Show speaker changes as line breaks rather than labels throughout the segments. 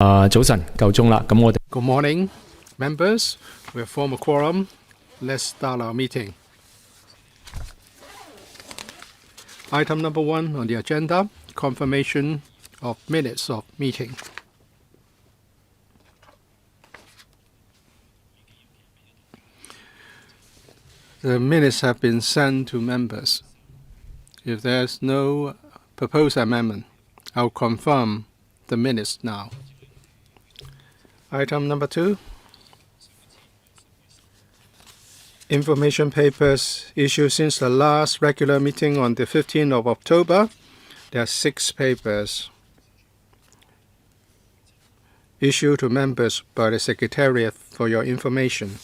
早晨，夠鐘啦。咁我哋
Good morning, members. We have formed a quorum. Let's start our meeting. Item number 1 on the agenda, confirmation of minutes of meeting. The minutes have been sent to members. If there's no proposed amendment, I'll confirm the minutes now. Item number 2, information papers issued since the last regular meeting on the 15th of October. There are 6 papers issued to members by the Secretariat for your information.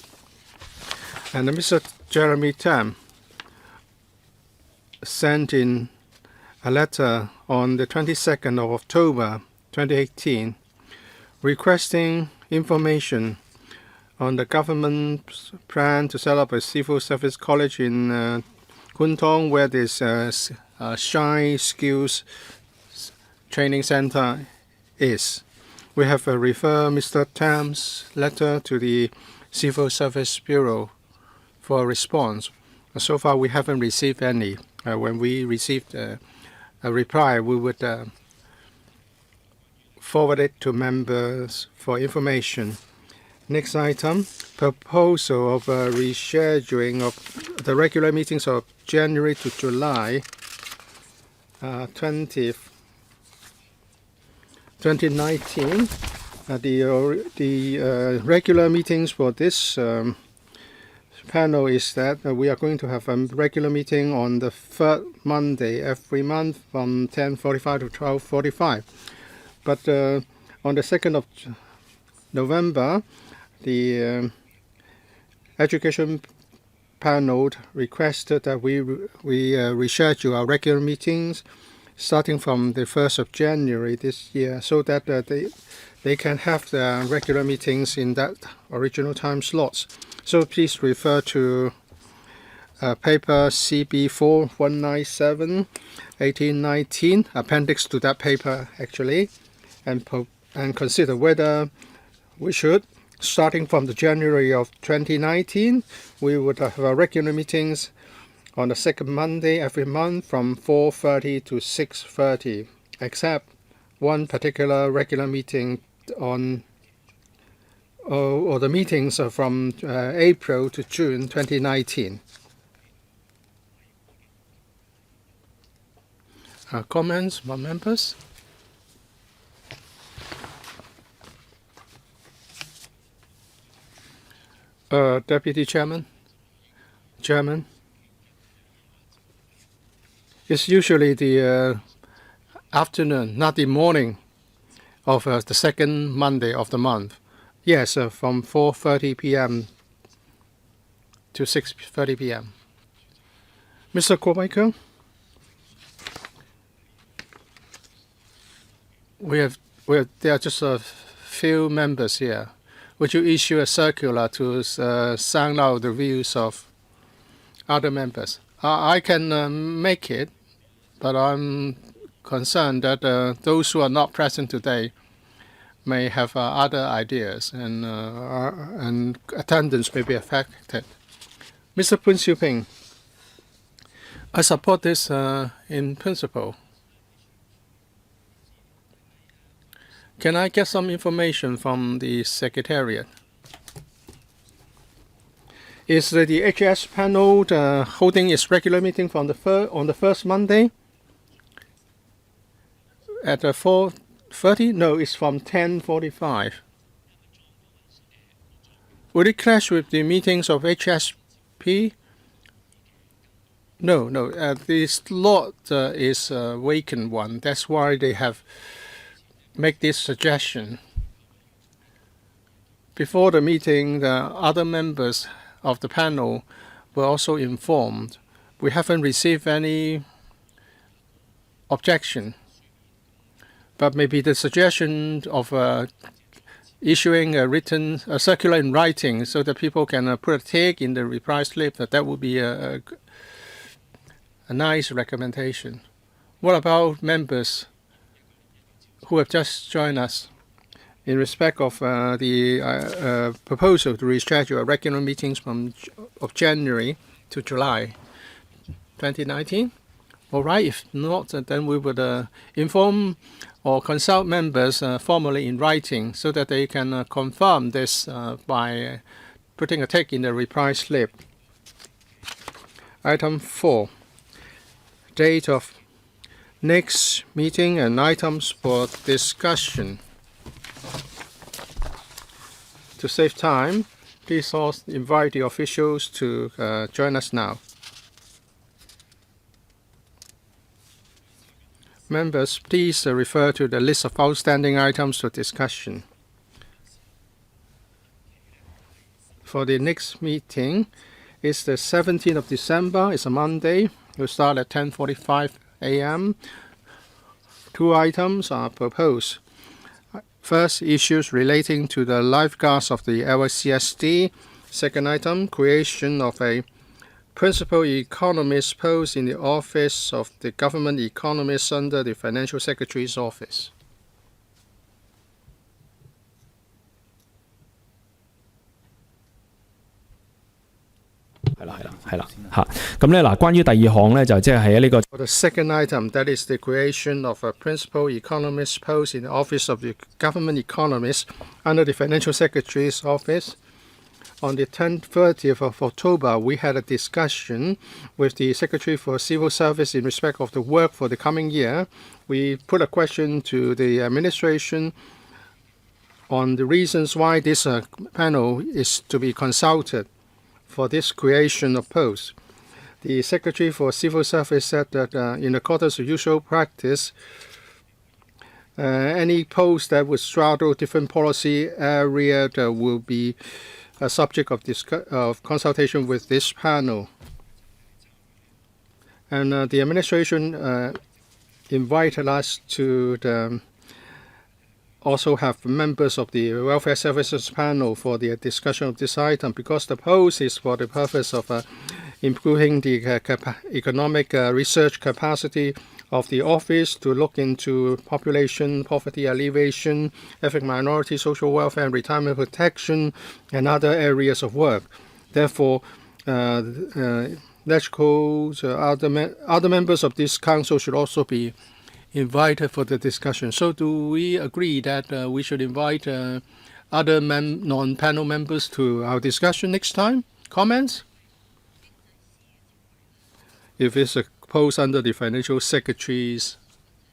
And Mr. Jeremy Tam sent in a letter on the 22nd of October 2018 requesting information on the government's plan to set up a civil service college in Kowloon, where this Shy Skills Training Center is. We have referred Mr. Tam's letter to the Civil Service Bureau for a response. So far, we haven't received any. When we received a reply, we would forward it to members for information. Next item, proposal of rescheduling of the regular meetings of January to July 20th, 2019. The regular meetings for this panel is that we are going to have a regular meeting on the third Monday every month from 10:45 to 12:45. But on the 2nd of November, the education panel requested that we reschedule our regular meetings starting from the 1st of January this year, so that they can have the regular meetings in that original time slots. So please refer to paper CB4 197 1819, appendix to that paper actually, and consider whether we should, starting from the January of 2019, we would have our regular meetings on the second Monday every month from 4:30 to 6:30, except one particular regular meeting on or the meetings are from April to June 2019. Comments from members? Deputy Chairman? Chairman? It's usually the afternoon, not the morning of the second Monday of the month. Yes, from 4:30 p.m. to 6:30 p.m. Mr. Kwok, there are just a few members here. Would you issue a circular to sound out the views of other members? I can make it, but I'm concerned that those who are not present today may have other ideas, and attendance may be affected. Mr. Poon Siu Ping, I support this in principle. Can I get some information from the Secretariat? Is the HS panel holding its regular meeting on the first Monday at 4:30? No, it's from 10:45. Would it clash with the meetings of HSP? No. The slot is a vacant one. That's why they have make this suggestion. Before the meeting, the other members of the panel were also informed. We haven't received any objection, but maybe the suggestion of issuing a circular in writing so that people can put a tick in the reply slip, that would be a nice recommendation. What about members who have just joined us? in respect of the proposal to reschedule regular meetings of January to July 2019? All right, if not, then we would inform or consult members formally in writing so that they can confirm this by putting a tick in the reply slip. Item 4, date of next meeting and items for discussion. To save time, please also invite the officials to join us now. Members, please refer to the list of outstanding items for discussion. For the next meeting, it's the 17th of December. It's a Monday. We'll start at 10:45 a.m. 2 items are proposed. First, issues relating to the lifeguards of the LCSD. Second item, creation of a principal economist post in the office of the government economist under the Financial Secretary's office.
係啦嚇。咁咧嗱，關於第二項咧就即係喺呢個
For the second item, that is the creation of a principal economist post in the office of the government economist under the Financial Secretary's office. On the 30th of October, we had a discussion with the Secretary for Civil Service in respect of the work for the coming year. We put a question to the administration on the reasons why this panel is to be consulted for this creation of posts. The Secretary for Civil Service said that in accordance with usual practice, any post that would straddle different policy area will be a subject of consultation with this panel. And the administration invited us to also have members of the Welfare Services panel for the discussion of this item, because the post is for the purpose of improving the economic research capacity of the office to look into population poverty alleviation, ethnic minority social welfare and retirement protection, and other areas of work. Therefore, electricals, other members of this council should also be invited for the discussion. So do we agree that we should invite other non-panel members to our discussion next time? Comments? If it's a post under the Financial Secretary's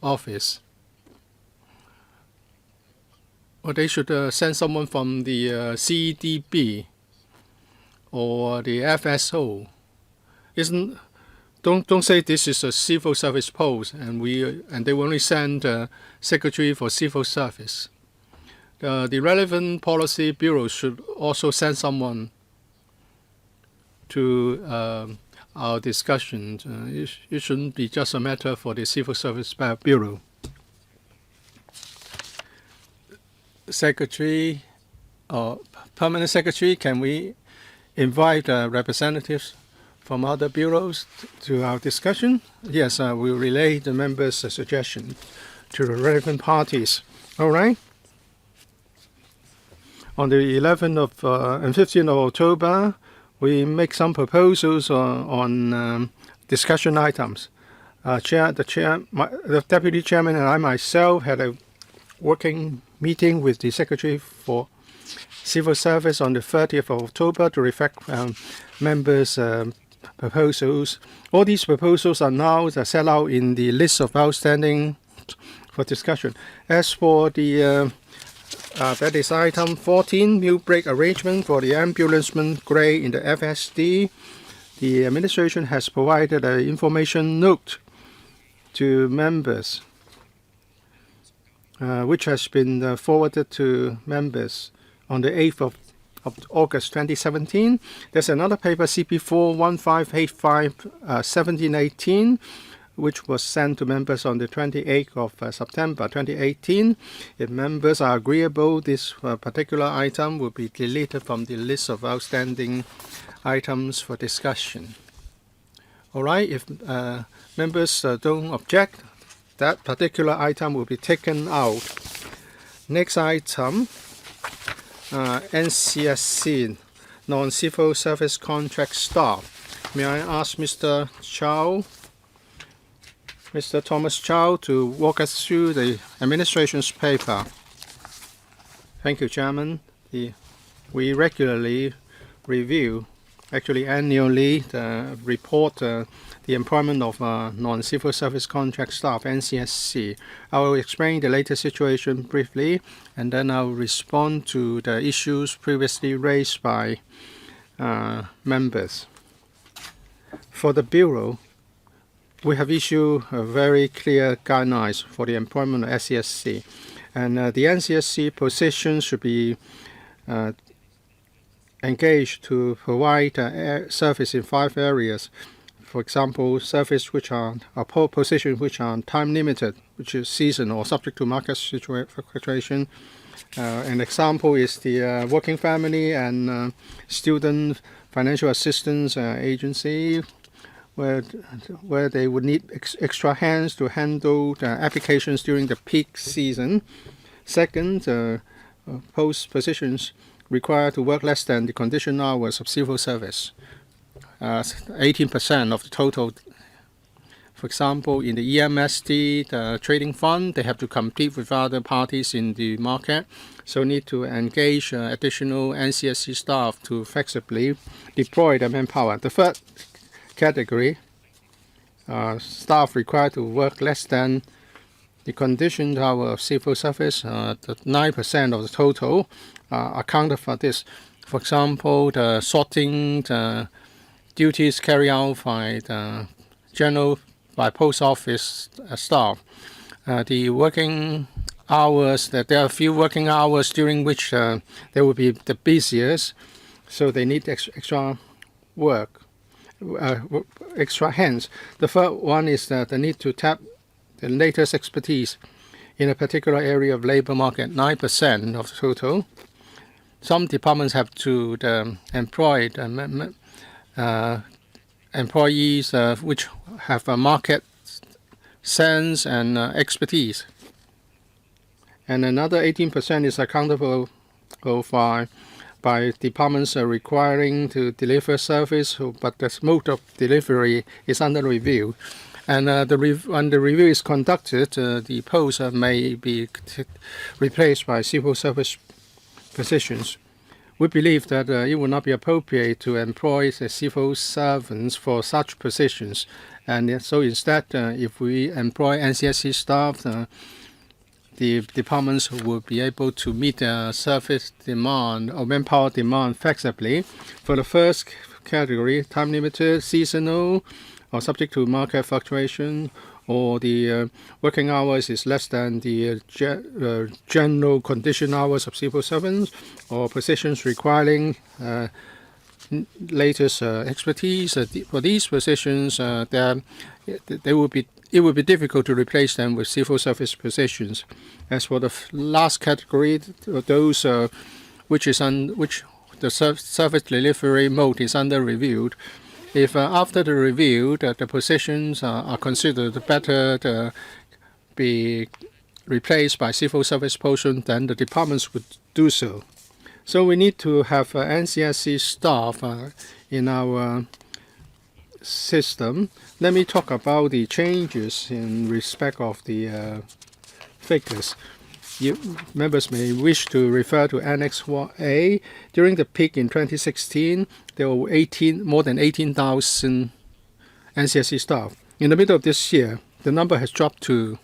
office, or they should send someone from the CDB or the FSO. Don't say this is a civil service post and they will only send Secretary for Civil Service. The relevant policy bureau should also send someone to our discussion. It shouldn't be just a matter for the Civil Service Bureau. Secretary or Permanent Secretary, can we invite representatives from other bureaus to our discussion? Yes, we'll relay the members' suggestion to the relevant parties. All right? On the 11th and 15th of October, we make some proposals on discussion items. The Deputy Chairman and I myself had a working meeting with the Secretary for Civil Service on the 30th of October to reflect members' proposals. All these proposals are now set out in the list of outstanding for discussion. As for the that is item 14, meal break arrangement for the ambulanceman grade in the FSD. The administration has provided an information note to members, which has been forwarded to members on the 8th of August 2017. There's another paper, CP4 1585-1718, which was sent to members on the 28th of September 2018. If members are agreeable, this particular item will be deleted from the list of outstanding items for discussion. All right, if members don't object, that particular item will be taken out. Next item, NCSC, non-civil service contract staff. May I ask Mr. Thomas Chow to walk us through the administration's paper. Thank you, Chairman. We regularly review, actually annually, report the employment of non-civil service contract staff, NCSC. I will explain the latest situation briefly, and then I will respond to the issues previously raised by members. For the Bureau, we have issued a very clear guidelines for the employment of NCSC, and the NCSC positions should be engaged to provide service in 5 areas. For example, service which are positions which are time limited, which is seasonal or subject to market fluctuation. An example is the Working Family and Student Financial Assistance Agency, where they would need extra hands to handle the applications during the peak season. Second, post positions required to work less than the conditioned hours of civil service. 18% of the total. For example, in the EMSD, the trading fund, they have to compete with other parties in the market, so need to engage additional NCSC staff to flexibly deploy the manpower. The third category, staff required to work less than the conditioned hour of civil service, the 9% of the total accounted for this. For example, the sorting duties carried out by the post office staff. The working hours, that there are a few working hours during which they will be the busiest, so they need extra work, extra hands. The third one is that they need to tap the latest expertise in a particular area of labor market, 9% of the total. Some departments have to employ employees which have a market sense and expertise. And another 18% is accountable by departments requiring to deliver service, but the mode of delivery is under review. And when the review is conducted, the posts may be replaced by civil service positions. We believe that it would not be appropriate to employ the civil servants for such positions. And so instead, if we employ NCSC staff, the departments will be able to meet their service demand or manpower demand flexibly. For the first category, time limited, seasonal, or subject to market fluctuation, or the working hours is less than the general condition hours of civil servants, or positions requiring latest expertise. For these positions, it would be difficult to replace them with civil service positions. As for the last category, those which the service delivery mode is under reviewed. If after the review that the positions are considered better to be replaced by civil service positions, then the departments would do so. So we need to have NCSC staff in our system. Let me talk about the changes in respect of the figures. Members may wish to refer to Annex 1A. During the peak in 2016, there were more than 18,000 NCSC staff. In the middle of this year, the number has dropped to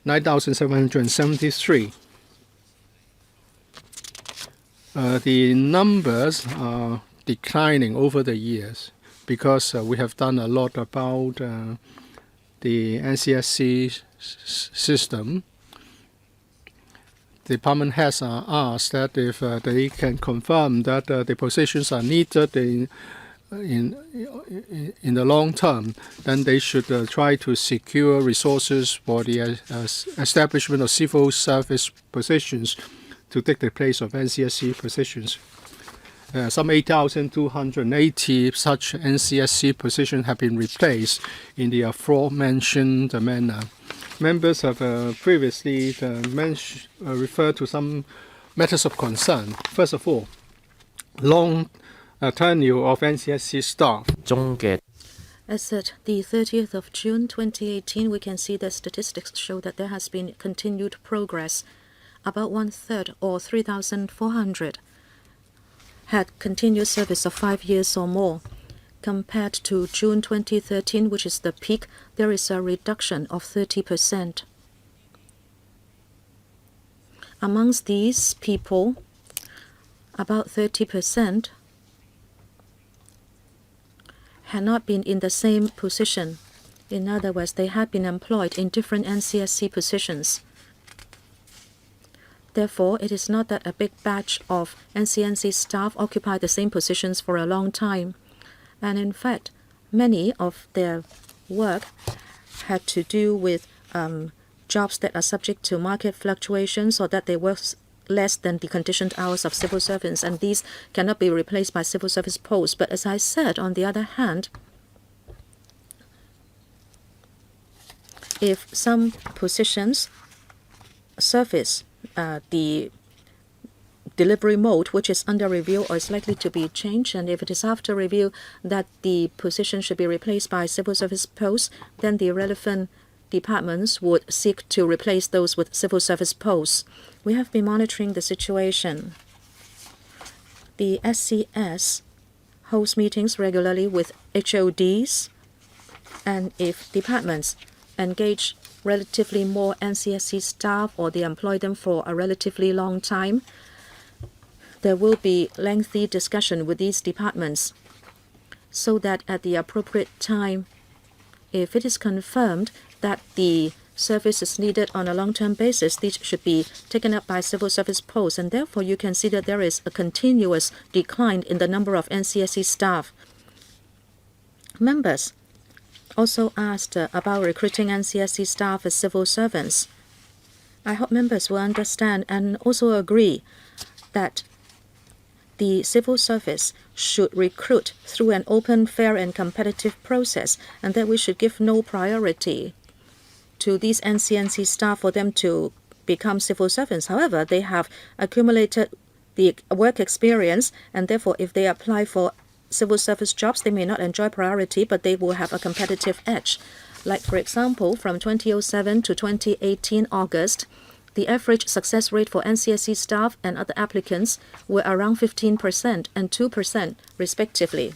9,773. The numbers are declining over the years because we have done a lot about the NCSC system. The department heads are asked that if they can confirm that the positions are needed in the long term, then they should try to secure resources for the establishment of civil service positions to take the place of NCSC positions. Some 8,280 such NCSC positions have been replaced in the aforementioned manner. members have previously referred to some matters of concern. First of all, long tenure of NCSC staff.
中嘅
As at the 30th of June 2018, we can see that statistics show that there has been continued progress. About 1/3, or 3,400, had continuous service of 5 years or more. Compared to June 2013, which is the peak, there is a reduction of 30%. Amongst these people, about 30% had not been in the same position. In other words, they had been employed in different NCSC positions. Therefore, it is not that a big batch of NCNC staff occupied the same positions for a long time. And in fact, many of their work had to do with jobs that are subject to market fluctuations, or that they work less than the conditioned hours of civil servants, and these cannot be replaced by civil service posts. But as I said, on the other hand, if some positions surface the delivery mode which is under review or is likely to be changed, and if it is after review that the position should be replaced by civil service posts, then the relevant departments would seek to replace those with civil service posts. We have been monitoring the situation. The SCS holds meetings regularly with HODs, and if departments engage relatively more NCSC staff, or they employ them for a relatively long time, there will be lengthy discussion with these departments, so that at the appropriate time, if it is confirmed that the service is needed on a long-term basis, these should be taken up by civil service posts, and therefore you can see that there is a continuous decline in the number of NCSC staff. Members also asked about recruiting NCSC staff as civil servants. I hope members will understand and also agree that the civil service should recruit through an open, fair, and competitive process, and that we should give no priority to these NCNC staff for them to become civil servants. However, they have accumulated the work experience, and therefore if they apply for civil service jobs, they may not enjoy priority, but they will have a competitive edge. Like, for example, from 2007 to 2018 August, the average success rate for NCSC staff and other applicants were around 15% and 2% respectively.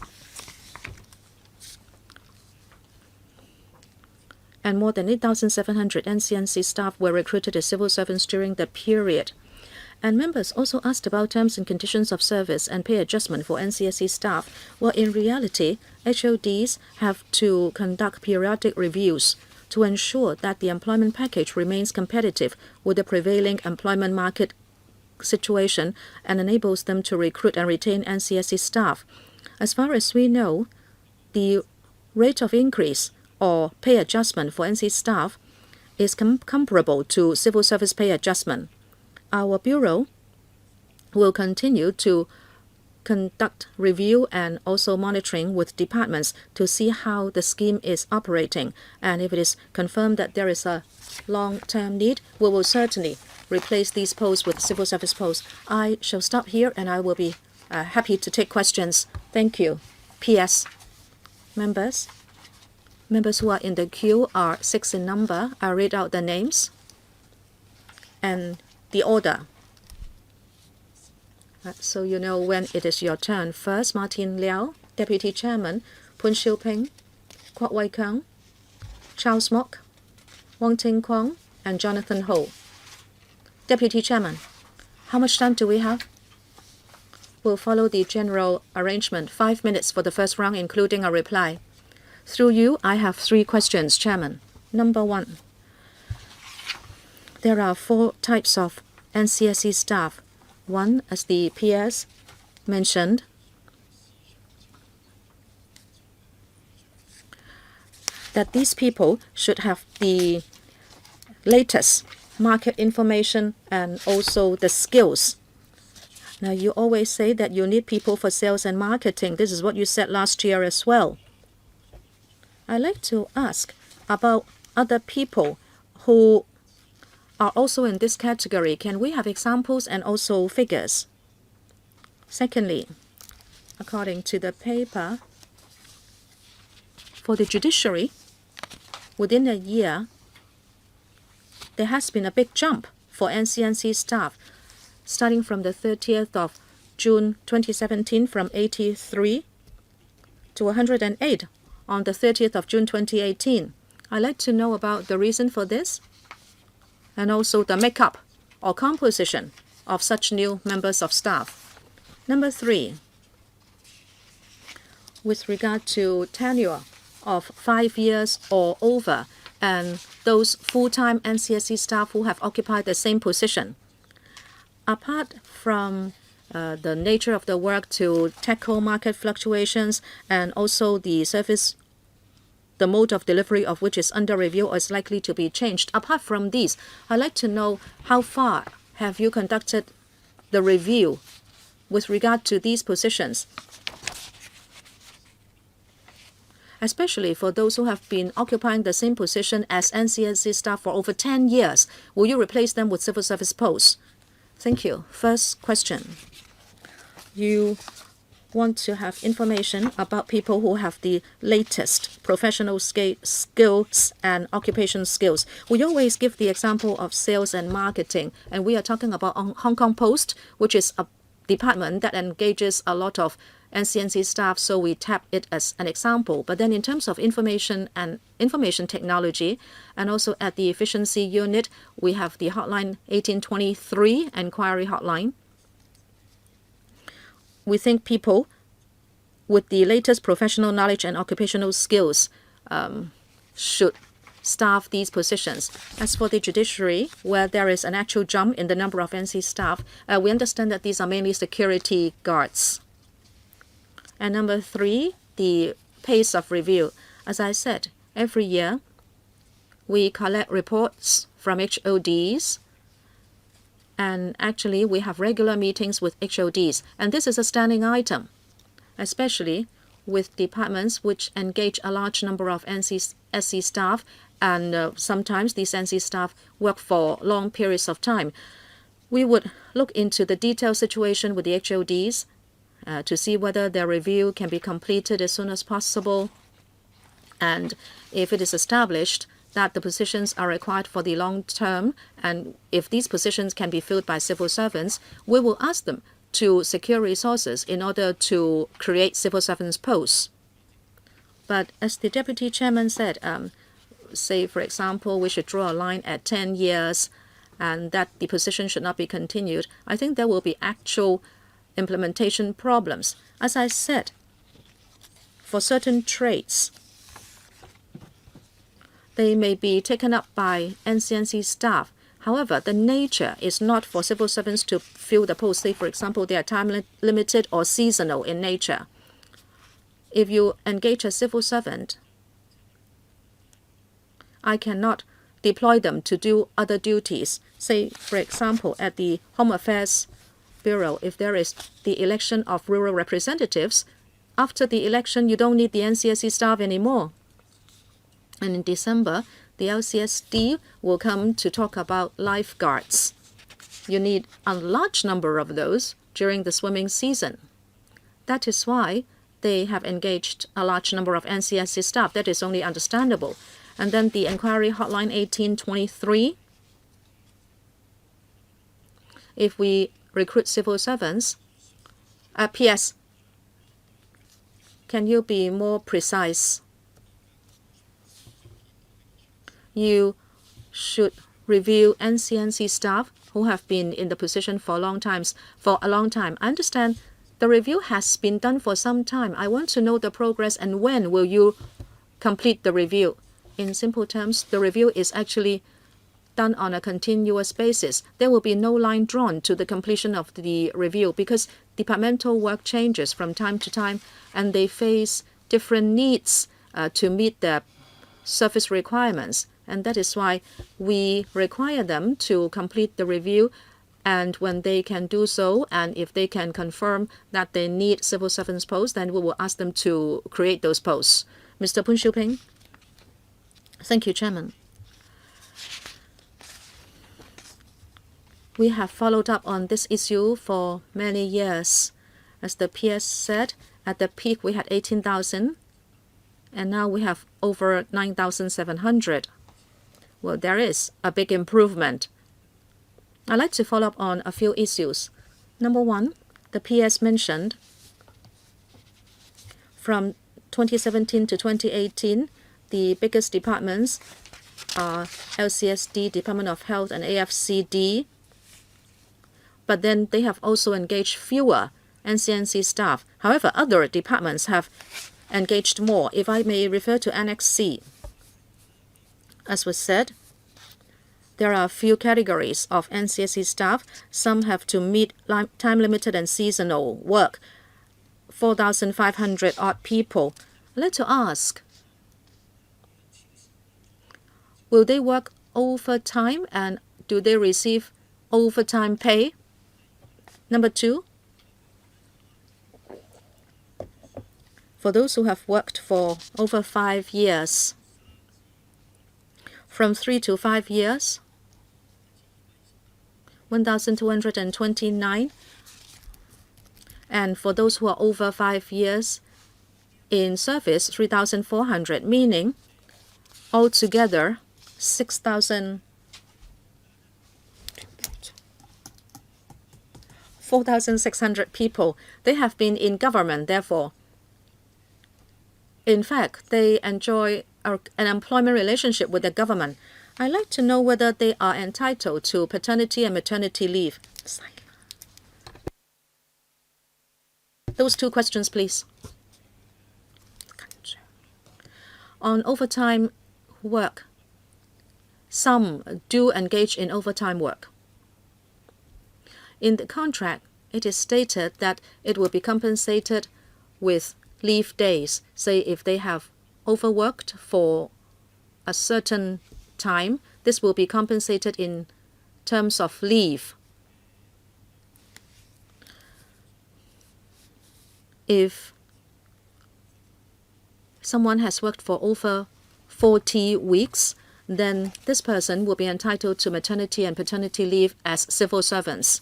And more than 8,700 NCNC staff were recruited as civil servants during the period. And members also asked about terms and conditions of service and pay adjustment for NCSC staff. Well, in reality, HODs have to conduct periodic reviews to ensure that the employment package remains competitive with the prevailing employment market situation and enables them to recruit and retain NCSC staff. As far as we know, the rate of increase or pay adjustment for NC staff is comparable to civil service pay adjustment. Our Bureau will continue to conduct review and also monitoring with departments to see how the scheme is operating. And if it is confirmed that there is a long-term need, we will certainly replace these posts with civil service posts. I shall stop here, and I will be happy to take questions. Thank you. P.S. Members who are in the queue are 6 in number. I'll read out the names and the order, so you know when it is your turn. First, Martin Liao, Deputy Chairman; Pun Shiu Ping, Kwok Wai Kang, Charles Mok, Wong Ting Kwong, and Jonathan Ho. Deputy Chairman, how much time do we have? We'll follow the general arrangement. 5 minutes for the first round, including a reply. Through you, I have 3 questions, Chairman. Number 1. There are 4 types of NCSC staff. One, as the PS mentioned, that these people should have the latest market information and also the skills. Now, you always say that you need people for sales and marketing. This is what you said last year as well. I'd like to ask about other people who are also in this category. Can we have examples and also figures? Secondly, according to the paper, for the judiciary, within a year, there has been a big jump for NCNC staff, starting from the 30th of June 2017 from 83 to 108 on the 30th of June 2018. I'd like to know about the reason for this and also the makeup or composition of such new members of staff. Number 3, with regard to tenure of 5 years or over and those full-time NCSC staff who have occupied the same position. Apart from the nature of the work to tackle market fluctuations and also the service, the mode of delivery of which is under review or is likely to be changed. Apart from these, I'd like to know how far have you conducted the review with regard to these positions, especially for those who have been occupying the same position as NCSC staff for over 10 years. Will you replace them with civil service posts? Thank you. First question. You want to have information about people who have the latest professional skills and occupation skills. We always give the example of sales and marketing, and we are talking about Hong Kong Post, which is a department that engages a lot of NCNC staff, so we tap it as an example. But then in terms of information and information technology, and also at the efficiency unit, we have the hotline 1823 inquiry hotline. We think people with the latest professional knowledge and occupational skills should staff these positions. As for the judiciary, where there is an actual jump in the number of NC staff, we understand that these are mainly security guards. And number 3, the pace of review. As I said, every year we collect reports from HODs, and actually we have regular meetings with HODs, and this is a standing item, especially with departments which engage a large number of NCSC staff, and sometimes these NC staff work for long periods of time. We would look into the detailed situation with the HODs to see whether their review can be completed as soon as possible, and if it is established that the positions are required for the long term, and if these positions can be filled by civil servants, we will ask them to secure resources in order to create civil servants posts. But as the Deputy Chairman said, say for example, we should draw a line at 10 years and that the position should not be continued. I think there will be actual implementation problems. As I said, for certain trades, they may be taken up by NCNC staff. However, the nature is not for civil servants to fill the post. Say, for example, they are time limited or seasonal in nature. If you engage a civil servant, I cannot deploy them to do other duties. Say, for example, at the Home Affairs Bureau, if there is the election of rural representatives, after the election, you don't need the NCSC staff anymore. And in December, the LCSD will come to talk about lifeguards. You need a large number of those during the swimming season. That is why they have engaged a large number of NCSC staff. That is only understandable. And then the inquiry hotline 1823. If we recruit civil servants, PS, can you be more precise? You should review NCNC staff who have been in the position for a long time. I understand the review has been done for some time. I want to know the progress and when will you complete the review. In simple terms, the review is actually done on a continuous basis. There will be no line drawn to the completion of the review because departmental work changes from time to time and they face different needs to meet their service requirements. And that is why we require them to complete the review, and when they can do so, and if they can confirm that they need civil servants posts, then we will ask them to create those posts. Mr. Poon Xiuping. Thank you, Chairman. We have followed up on this issue for many years. As the PS said, at the peak we had 18,000, and now we have over 9,700. Well, there is a big improvement. I'd like to follow up on a few issues. Number one, the PS mentioned from 2017 to 2018, the biggest departments are LCSD, Department of Health, and AFCD. But then they have also engaged fewer NCNC staff. However, other departments have engaged more. If I may refer to Annex C. As was said, there are a few categories of NCSC staff. Some have to meet time-limited and seasonal work. 4,500 odd people. I'd like to ask, will they work overtime and do they receive overtime pay? Number two, for those who have worked for over 5 years, from 3 to 5 years, 1,229. And for those who are over 5 years in service, 3,400, meaning altogether 4,600 people. They have been in government, therefore. In fact, they enjoy an employment relationship with the government. I'd like to know whether they are entitled to paternity and maternity leave. Those two questions, please. On overtime work, some do engage in overtime work. In the contract, it is stated that it will be compensated with leave days. Say if they have overworked for a certain time, this will be compensated in terms of leave. If someone has worked for over 40 weeks, then this person will be entitled to maternity and paternity leave as civil servants.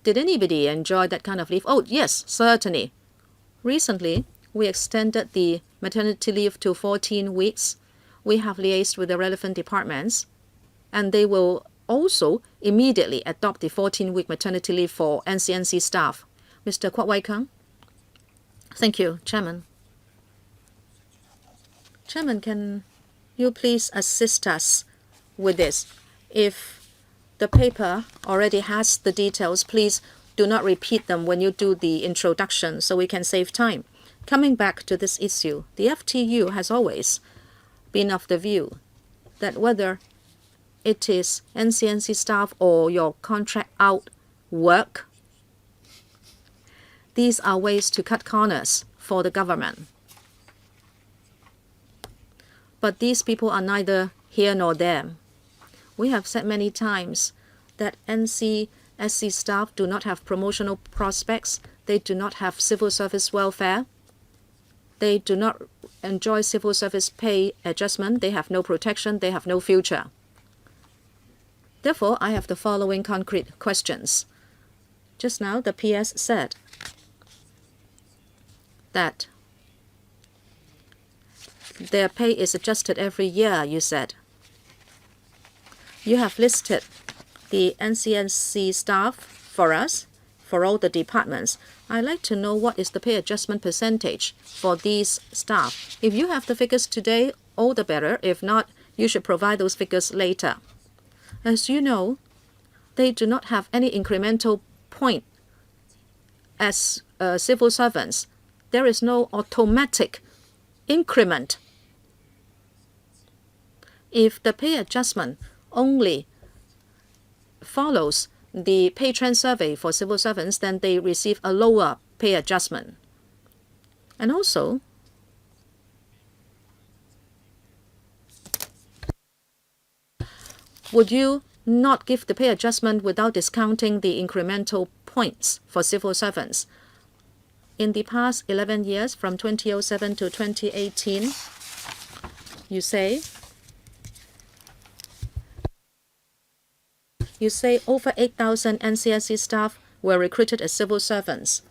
Did anybody enjoy that kind of leave? Oh, yes, certainly. Recently, we extended the maternity leave to 14 weeks. We have liaised with the relevant departments, and they will also immediately adopt the 14-week maternity leave for NCNC staff. Mr. Kwok Wai-kang. Thank you, Chairman. Chairman, can you please assist us with this? If the paper already has the details, please do not repeat them when you do the introduction so we can save time. Coming back to this issue, the FTU has always been of the view that whether it is NCNC staff or your contract out work, these are ways to cut corners for the government. But these people are neither here nor there. We have said many times that NCSC staff do not have promotional prospects. They do not have civil service welfare. They do not enjoy civil service pay adjustment. They have no protection. They have no future. Therefore, I have the following concrete questions. Just now, the PS said that their pay is adjusted every year, you said. You have listed the NCNC staff for us, for all the departments. I'd like to know what is the pay adjustment percentage for these staff. If you have the figures today, all the better. If not, you should provide those figures later. As you know, they do not have any incremental point as civil servants. There is no automatic increment. If the pay adjustment only follows the pay trend survey for civil servants, then they receive a lower pay adjustment. And also, would you not give the pay adjustment without discounting the incremental points for civil servants? In the past 11 years, from 2007 to 2018, you say You say over 8,000 NCSC staff were recruited as civil servants.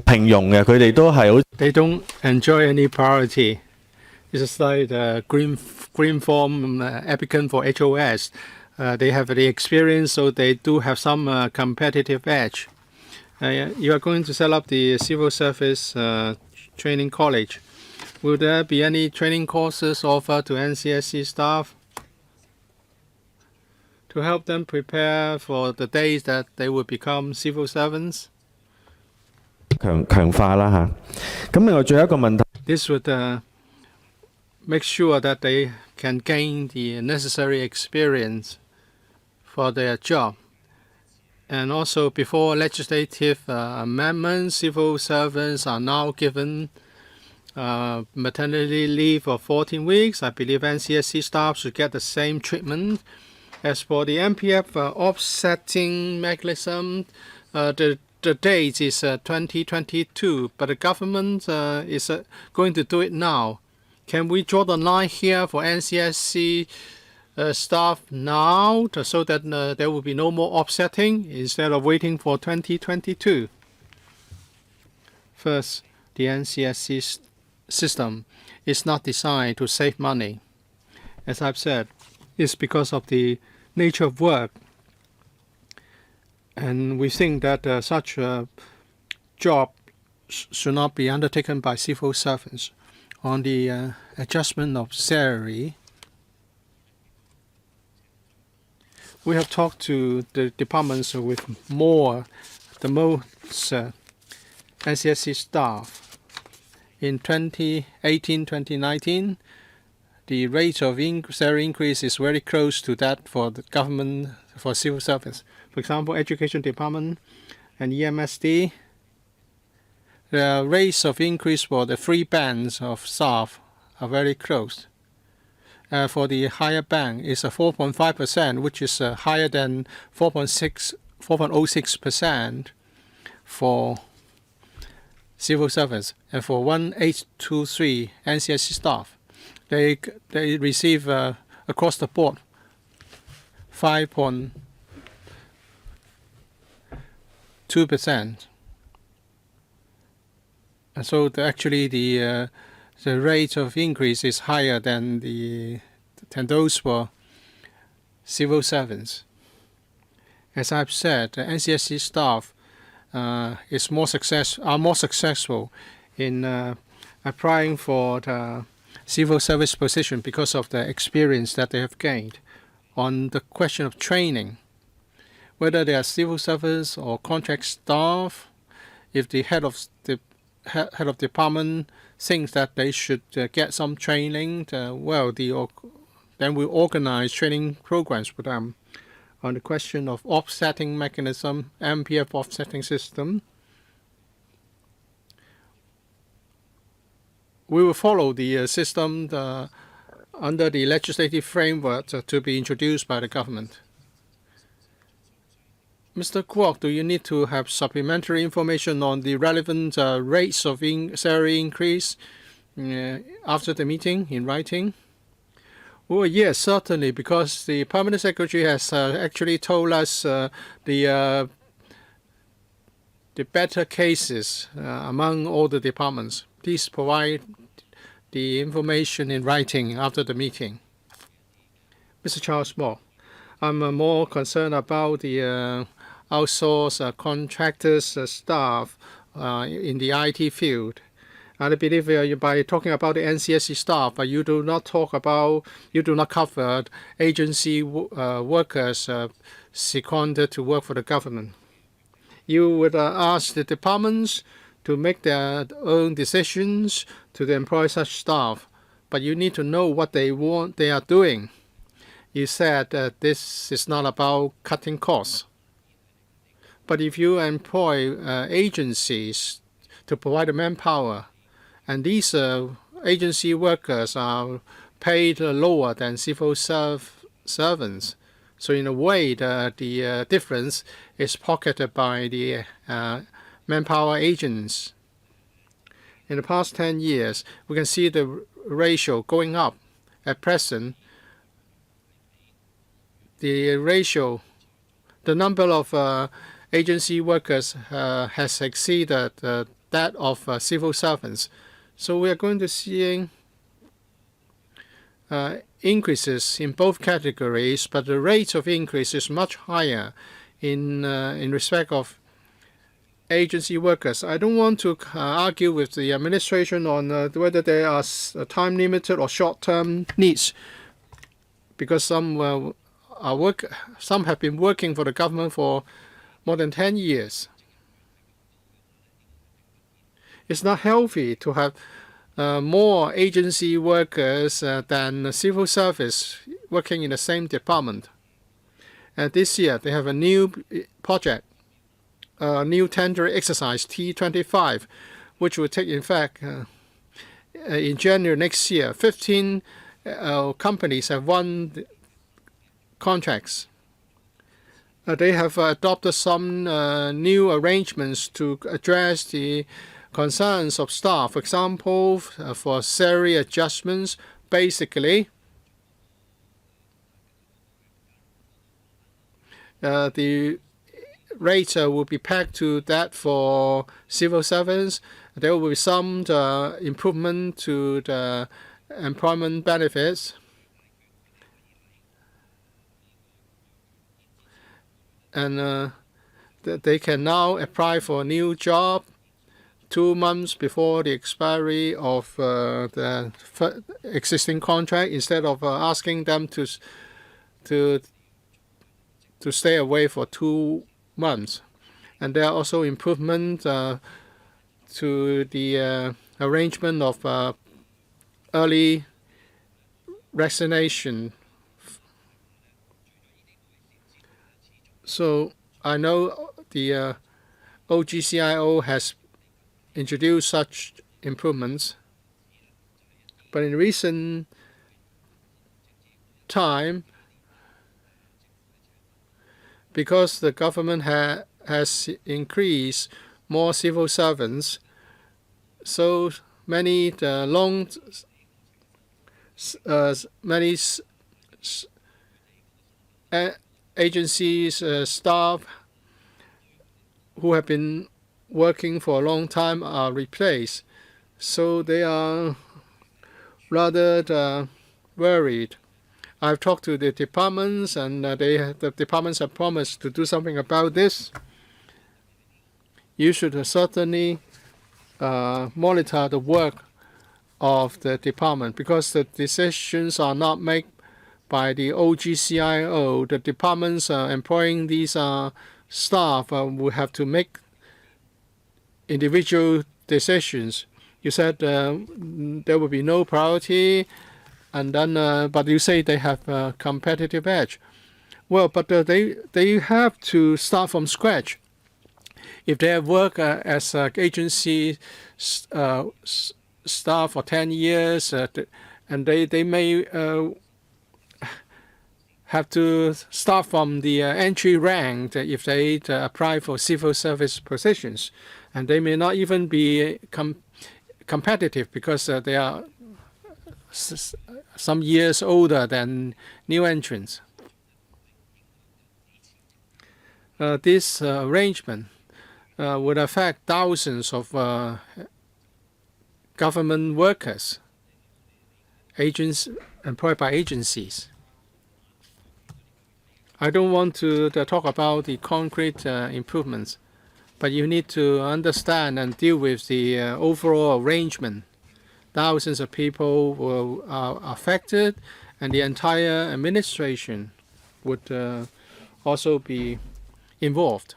平庸嘅，佢哋都係好
They don't enjoy any priority. It's just like the green form applicant for HOS. They have the experience, so they do have some competitive edge. You are going to set up the civil service training college. Will there be any training courses offered to NCSC staff to help them prepare for the days that they will become civil servants?
強化啦嚇。咁另外最後一個問題。
This would make sure that they can gain the necessary experience for their job. And also, before legislative amendments, civil servants are now given maternity leave of 14 weeks. I believe NCSC staff should get the same treatment. As for the MPF offsetting mechanism, the date is 2022, but the government is going to do it now. Can we draw the line here for NCSC staff now so that there will be no more offsetting instead of waiting for 2022? First, the NCSC system is not designed to save money. As I've said, it's because of the nature of work. And we think that such a job should not be undertaken by civil servants. On the adjustment of salary, we have talked to the departments with the most NCSC staff. In 2018-2019, the rate of salary increase is very close to that for the government, for civil service. For example, Education Department and EMSD, the rates of increase for the three bands of staff are very close. For the higher band, it's a 4.5%, which is higher than 4.06% for civil service. And for 1823 NCSC staff, they receive across the board 5.2%. And so actually the rate of increase is higher than those for civil servants. As I've said, the NCSC staff are more successful in applying for the civil service position because of the experience that they have gained. On the question of training, whether they are civil service or contract staff, if the head of department thinks that they should get some training, then we organize training programs for them. On the question of offsetting mechanism, MPF offsetting system, we will follow the system under the legislative framework to be introduced by the government. Mr. Kwok, do you need to have supplementary information on the relevant rates of salary increase after the meeting in writing? Well, yes, certainly, because the Permanent Secretary has actually told us the better cases among all the departments. Please provide the information in writing after the meeting. Mr. Charles Moore, I'm more concerned about the outsourced contractors staff in the IT field. I believe by talking about the NCSC staff, you do not cover agency workers seconded to work for the government. You would ask the departments to make their own decisions to employ such staff, but you need to know what they are doing. You said that this is not about cutting costs. But if you employ agencies to provide the manpower, and these agency workers are paid lower than civil servants, so in a way the difference is pocketed by the manpower agents. In the past 10 years, we can see the ratio going up. At present, the ratio, the number of agency workers has exceeded that of civil servants. So we are going to seeing increases in both categories, but the rate of increase is much higher in respect of agency workers. I don't want to argue with the administration on whether there are time limited or short-term needs, because some have been working for the government for more than 10 years. It's not healthy to have more agency workers than civil service working in the same department. And this year they have a new project, a new tender exercise T25, which will take effect in January next year. 15 companies have won the contracts. They have adopted some new arrangements to address the concerns of staff. For example, for salary adjustments, basically, the rate will be pegged to that for civil servants. There will be some improvement to the employment benefits. And they can now apply for a new job 2 months before the expiry of the existing contract, instead of asking them to stay away for 2 months. And there are also improvements to the arrangement of early resignation. So I know the OGCIO has introduced such improvements, but in recent time, because the government has increased more civil servants, so many agencies staff who have been working for a long time are replaced. So they are rather worried. I've talked to the departments, and the departments have promised to do something about this. You should certainly monitor the work of the department, because the decisions are not made by the OGCIO. The departments employing these staff will have to make individual decisions. You said there will be no priority, and then but you say they have a competitive edge. Well, but they have to start from scratch. If they have worked as agency staff for 10 years, and they may have to start from the entry rank if they apply for civil service positions, and they may not even be competitive, because they are some years older than new entrants. This arrangement would affect thousands of government workers, agents employed by agencies. I don't want to talk about the concrete improvements, but you need to understand and deal with the overall arrangement. Thousands of people are affected, and the entire administration would also be involved.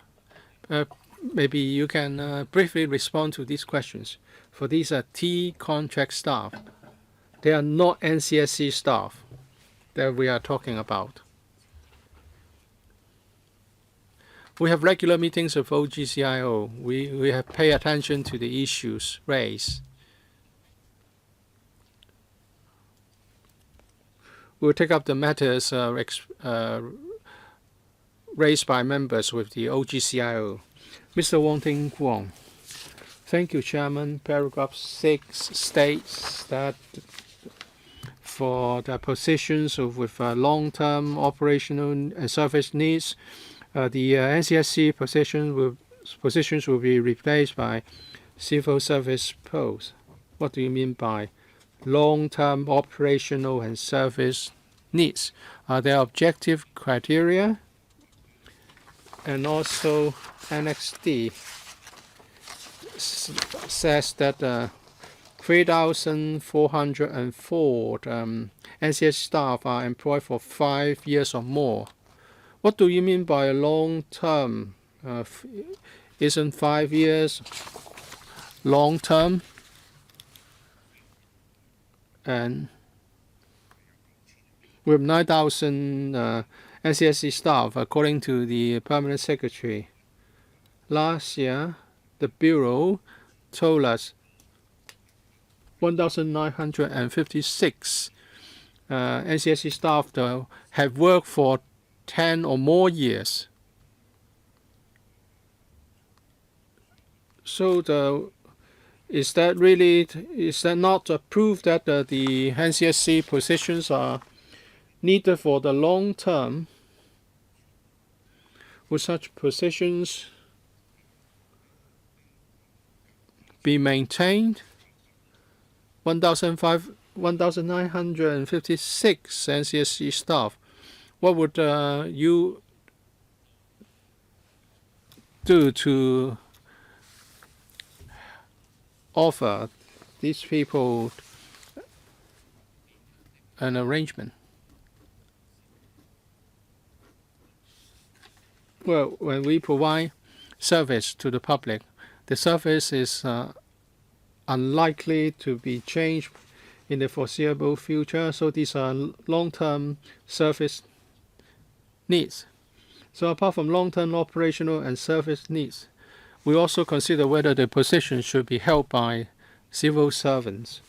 Maybe you can briefly respond to these questions. For these T contract staff, they are not NCSC staff that we are talking about. We have regular meetings with OGCIO. We have paid attention to the issues raised. We'll take up the matters raised by members with the OGCIO. Mr. Wong Ting Kwong. Thank you, Chairman. Paragraph 6 states that for the positions with long-term operational and service needs, the NCSC positions will be replaced by civil service posts. What do you mean by long-term operational and service needs? Are there objective criteria? And also Annex D says that 3,404 NCS staff are employed for 5 years or more. What do you mean by long term? Isn't 5 years long term? And with 9,000 NCSC staff, according to the Permanent Secretary, last year the Bureau told us 1,956 NCSC staff have worked for 10 or more years. So is that not a proof that the NCSC positions are needed for the long term? Would such positions be maintained? 1,956 NCSC staff. What would you do to offer these people an arrangement? Well, when we provide service to the public, the service is unlikely to be changed in the foreseeable future, so these are long-term service needs. So apart from long-term operational and service needs, we also consider whether the position should be held by civil servants.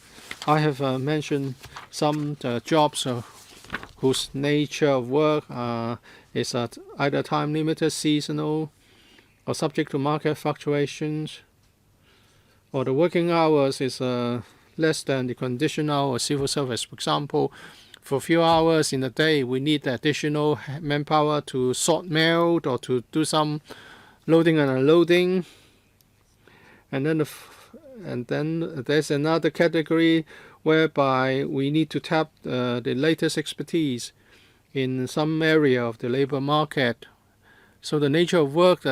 I have mentioned some jobs whose nature of work is either time-limited, seasonal, or subject to market fluctuations, or the working hours is less than the conditional or civil service. For example, for a few hours in a day, we need additional manpower to sort mail or to do some loading and unloading. And then there's another category whereby we need to tap the latest expertise in some area of the labor market. So the nature of work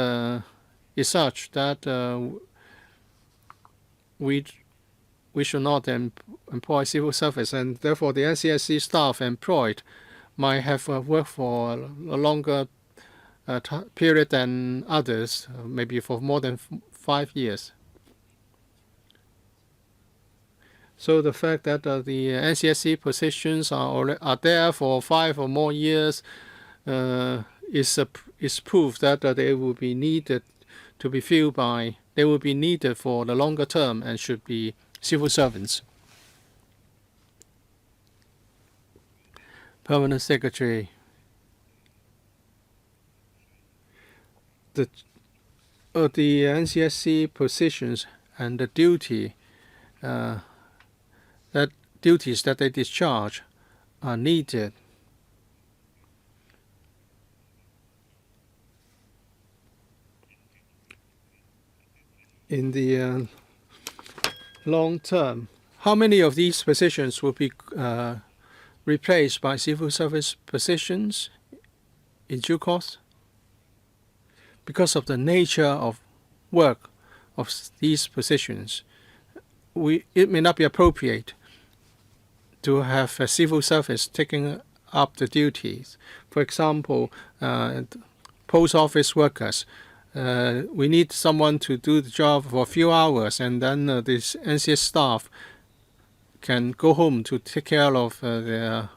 is such that we should not employ civil service, and therefore the NCSC staff employed might have worked for a longer period than others, maybe for more than 5 years. So the fact that the NCSC positions are there for 5 or more years is proof that they will be needed to be filled by. They will be needed for the longer term and should be civil servants. Permanent Secretary. The NCSC positions and the duties that they discharge are needed. In the long term, how many of these positions will be replaced by civil service positions in due course? Because of the nature of work of these positions, it may not be appropriate to have a civil service taking up the duties. For example, post office workers. We need someone to do the job for a few hours, and then this NCS staff can go home to take care of their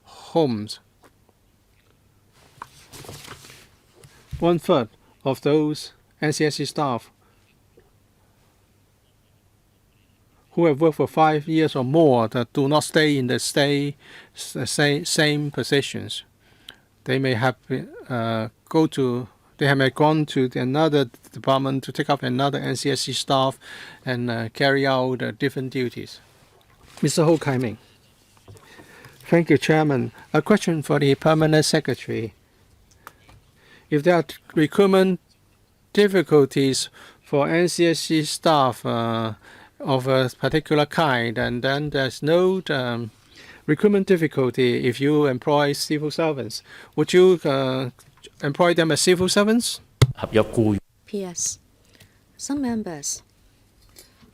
homes. 1/3 of those NCSC staff who have worked for 5 years or more that do not stay in the same positions. They may have They may gone to another department to take up another NCSC staff and carry out different duties. Mr. Ho Kai-ming, Thank you, Chairman. A question for the Permanent Secretary. If there are recruitment difficulties for NCSC staff of a particular kind, and then there's no recruitment difficulty if you employ civil servants, would you employ them as civil servants?
合約僱員
P.S. Some members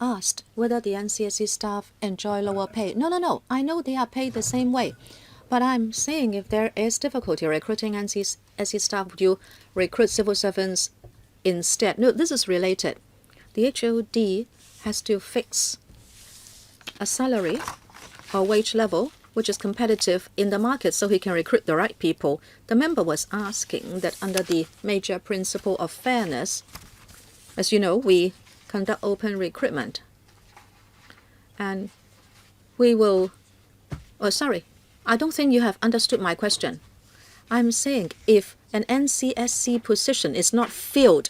asked whether the NCSC staff enjoy lower pay. No. I know they are paid the same way. But I'm saying if there is difficulty recruiting NCSC staff, would you recruit civil servants instead? No, this is related. The HOD has to fix a salary or wage level which is competitive in the market so he can recruit the right people. The member was asking that under the major principle of fairness, as you know, we conduct open recruitment. And we will... Oh, sorry. I don't think you have understood my question. I'm saying if an NCSC position is not filled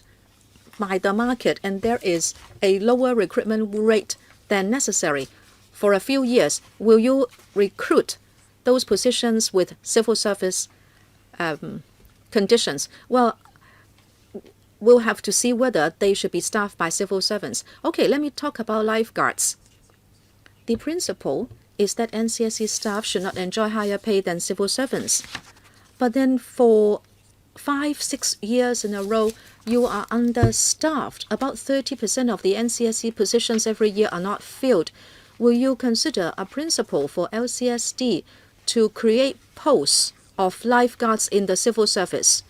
by the market and there is a lower recruitment rate than necessary for a few years, will you recruit those positions with civil service conditions? Well, we'll have to see whether they should be staffed by civil servants. Okay, let me talk about lifeguards. The principle is that NCSC staff should not enjoy higher pay than civil servants. But then for 5-6 years in a row, you are understaffed. About 30% of the NCSC positions every year are not filled. Will you consider a principle for LCSD to create posts of lifeguards in the civil service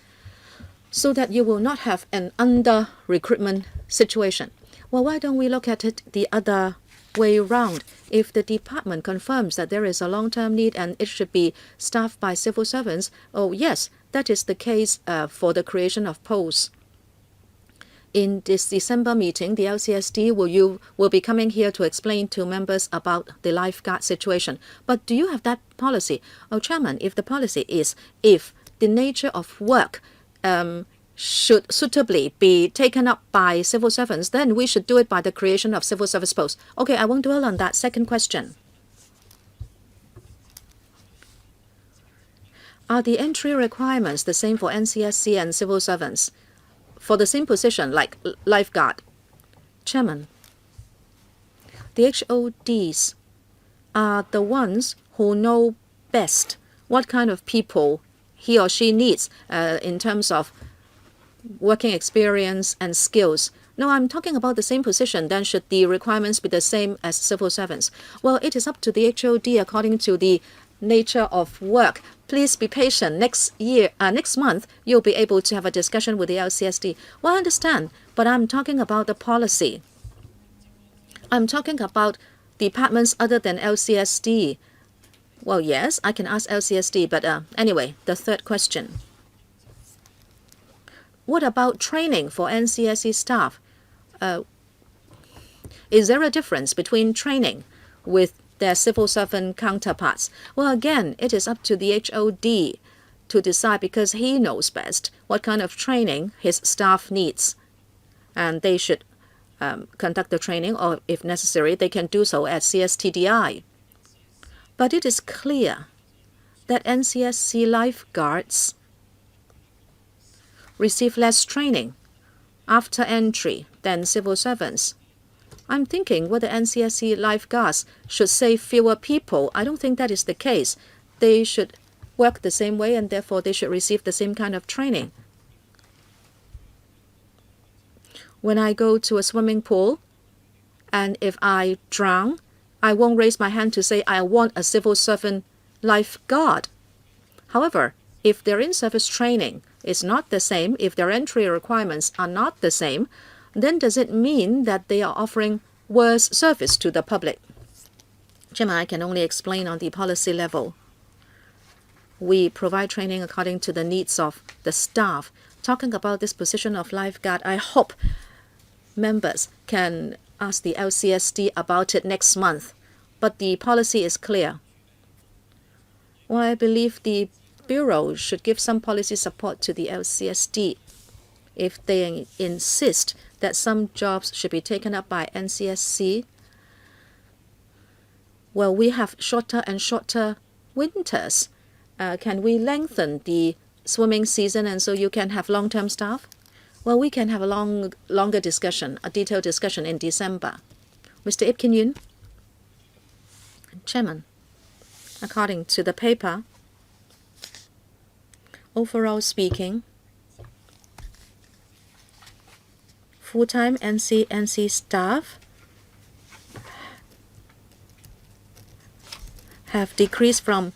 so that you will not have an under-recruitment situation? Well, why don't we look at it the other way round? If the department confirms that there is a long-term need and it should be staffed by civil servants, oh yes, that is the case for the creation of posts. In this December meeting, the LCSD will be coming here to explain to members about the lifeguard situation. But do you have that policy? Oh, Chairman, if the policy is if the nature of work should suitably be taken up by civil servants, then we should do it by the creation of civil service posts. Okay, I won't dwell on that. Second question. Are the entry requirements the same for NCSC and civil servants for the same position like lifeguard? Chairman, the HODs are the ones who know best what kind of people he or she needs in terms of working experience and skills. No, I'm talking about the same position. Then should the requirements be the same as civil servants? Well, it is up to the HOD according to the nature of work. Please be patient. Next month, you'll be able to have a discussion with the LCSD. Well, I understand, but I'm talking about the policy. I'm talking about departments other than LCSD. Well, yes, I can ask LCSD, but anyway, the third question. What about training for NCSC staff? Is there a difference between training with their civil servant counterparts? Well, again, it is up to the HOD to decide because he knows best what kind of training his staff needs. And they should conduct the training, or if necessary, they can do so at CSTDI. But it is clear that NCSC lifeguards receive less training after entry than civil servants. I'm thinking whether NCSC lifeguards should save fewer people. I don't think that is the case. They should work the same way and therefore they should receive the same kind of training. When I go to a swimming pool and if I drown, I won't raise my hand to say I want a civil servant lifeguard. However, if their in-service training is not the same, if their entry requirements are not the same, then does it mean that they are offering worse service to the public? Chairman, I can only explain on the policy level. We provide training according to the needs of the staff. Talking about this position of lifeguard, I hope members can ask the LCSD about it next month. But the policy is clear. Well, I believe the Bureau should give some policy support to the LCSD if they insist that some jobs should be taken up by NCSC. Well, we have shorter and shorter winters, can we lengthen the swimming season and so you can have long-term staff? Well, we can have a longer discussion, a detailed discussion in December. Mr. Ip Kin Yun, Chairman, according to the paper, overall speaking, full-time NCNC staff have decreased from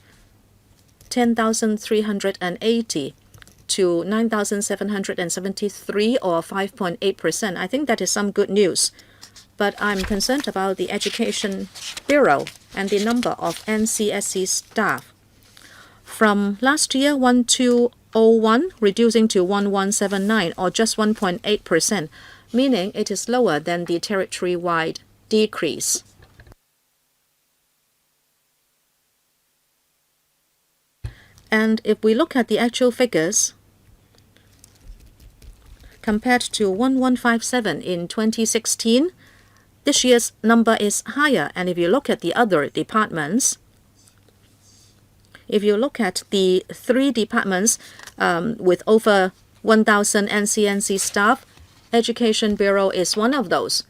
10,380 to 9,773 or 5.8%. I think that is some good news. But I'm concerned about the Education Bureau and the number of NCSC staff. From last year, 1201 reducing to 1179 or just 1.8%, meaning it is lower than the territory-wide decrease. And if we look at the actual figures, compared to 1157 in 2016, this year's number is higher. And if you look at the other departments, if you look at the 3 departments with over 1,000 NCNC staff, Education Bureau is one of those.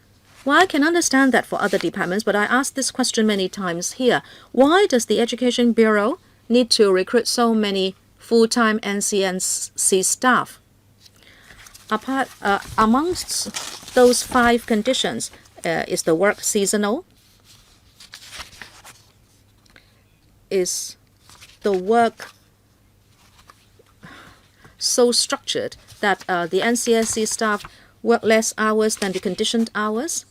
Well, I can understand that for other departments, but I asked this question many times here. Why does the Education Bureau need to recruit so many full-time NCNC staff? Amongst those 5 conditions, is the work seasonal? Is the work so structured that the NCSC staff work less hours than the conditioned hours?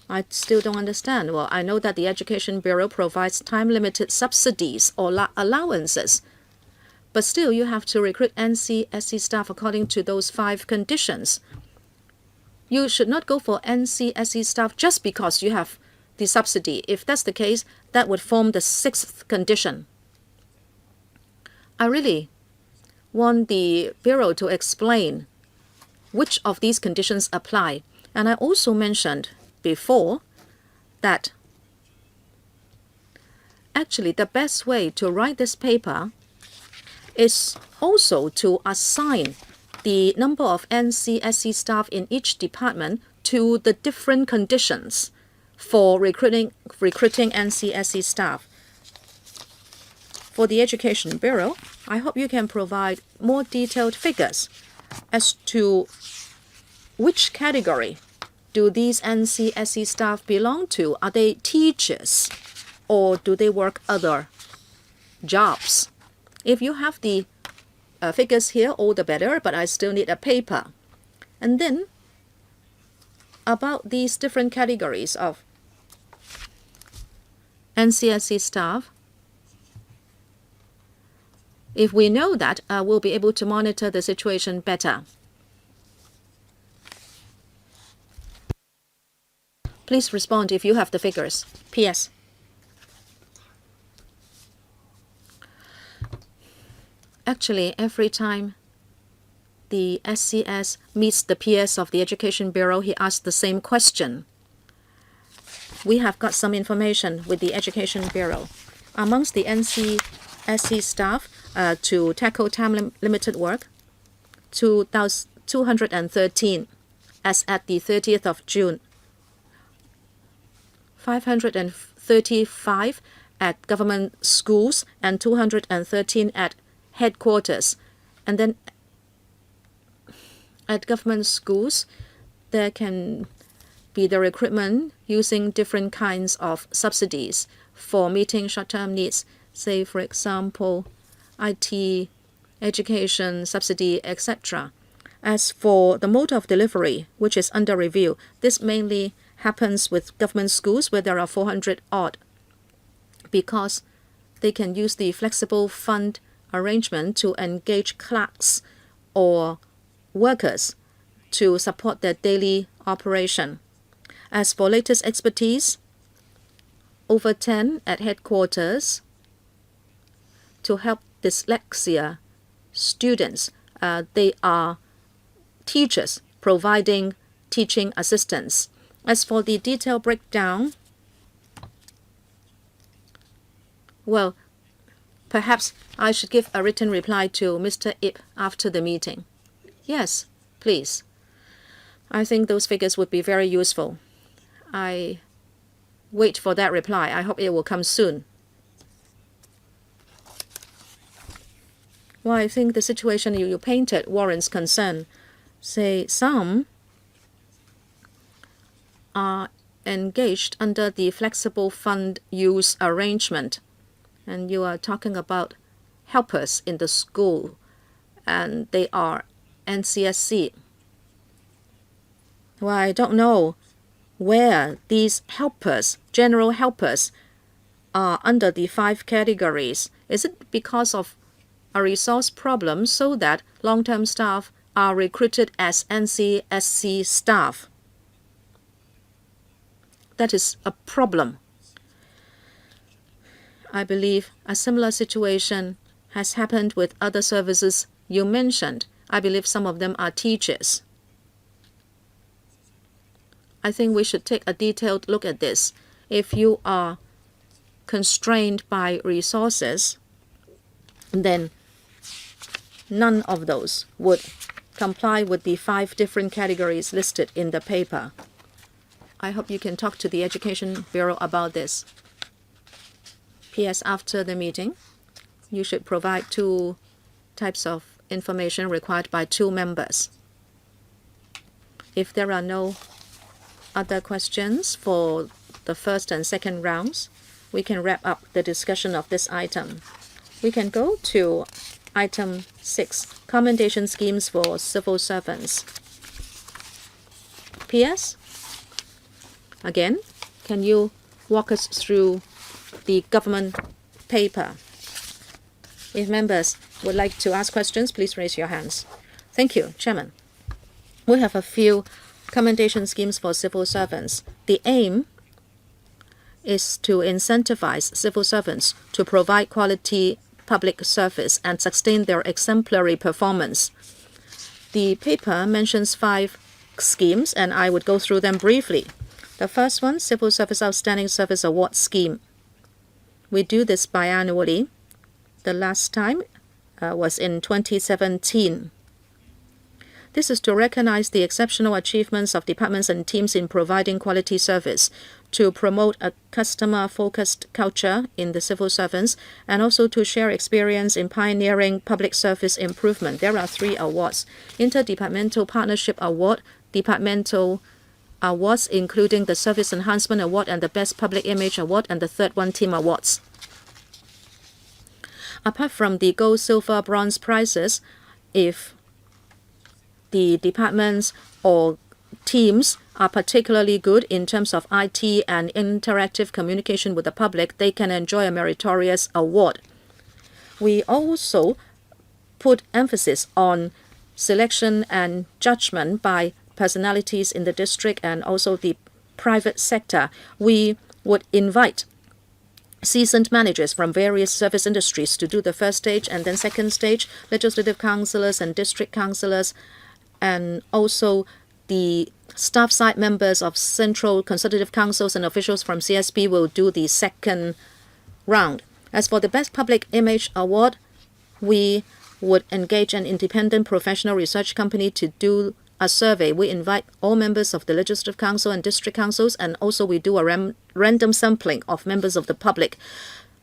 I still don't understand. Well, I know that the Education Bureau provides time-limited subsidies or allowances, but still you have to recruit NCSC staff according to those 5 conditions. You should not go for NCSC staff just because you have the subsidy. If that's the case, that would form the 6th condition. I really want the Bureau to explain which of these conditions apply. And I also mentioned before that actually the best way to write this paper is also to assign the number of NCSC staff in each department to the different conditions for recruiting NCSC staff. For the Education Bureau, I hope you can provide more detailed figures as to which category do these NCSC staff belong to. Are they teachers or do they work other jobs? If you have the figures here, all the better, but I still need a paper. And then about these different categories of NCSC staff, if we know that, we'll be able to monitor the situation better. Please respond if you have the figures. P.S. Actually, every time the SCS meets the PS of the Education Bureau, he asks the same question. We have got some information with the Education Bureau. Amongst the NCSC staff to tackle time-limited work, 213 as at the 30th of June. 535 at government schools and 213 at headquarters. And then at government schools, there can be the recruitment using different kinds of subsidies for meeting short-term needs, say, for example, IT, education, subsidy, etc. As for the mode of delivery, which is under review, this mainly happens with government schools where there are 400 odd, because they can use the flexible fund arrangement to engage clerks or workers to support their daily operation. As for latest expertise, over 10 at headquarters to help dyslexia students. They are teachers providing teaching assistance. As for the detailed breakdown, well, Perhaps I should give a written reply to Mr. Ip after the meeting. Yes, please. I think those figures would be very useful. I wait for that reply. I hope it will come soon. Well, I think the situation you painted warrants concern. Say some are engaged under the flexible fund use arrangement, and you are talking about helpers in the school, and they are NCSC. Well, I don't know where these helpers, general helpers, are under the 5 categories. Is it because of a resource problem so that long-term staff are recruited as NCSC staff? That is a problem. I believe a similar situation has happened with other services you mentioned. I believe some of them are teachers. I think we should take a detailed look at this. If you are constrained by resources, then none of those would comply with the 5 different categories listed in the paper. I hope you can talk to the Education Bureau about this. P.S. After the meeting, you should provide 2 types of information required by 2 members. If there are no other questions for the first and second rounds, we can wrap up the discussion of this item. We can go to item 6, commendation schemes for civil servants. P.S. Again, can you walk us through the government paper? If members would like to ask questions, please raise your hands. Thank you, Chairman. We have a few commendation schemes for civil servants. The aim is to incentivize civil servants to provide quality public service and sustain their exemplary performance. The paper mentions 5 schemes, and I would go through them briefly. The first one, Civil Service Outstanding Service Award Scheme. We do this biannually. The last time was in 2017. This is to recognize the exceptional achievements of departments and teams in providing quality service, to promote a customer-focused culture in the civil servants, and also to share experience in pioneering public service improvement. There are 3 awards: Interdepartmental Partnership Award, departmental awards including the Service Enhancement Award and the Best Public Image Award, and the third one, Team Awards. Apart from the gold, silver, bronze prizes, if the departments or teams are particularly good in terms of IT and interactive communication with the public, they can enjoy a meritorious award. We also put emphasis on selection and judgment by personalities in the district and also the private sector. We would invite seasoned managers from various service industries to do the first stage, and then second stage, legislative councillors and district councillors, and also the staff side members of central consultative councils and officials from CSP will do the second round. As for the Best Public Image Award, we would engage an independent professional research company to do a survey. We invite all members of the Legislative Council and District Councils, and also we do a random sampling of members of the public,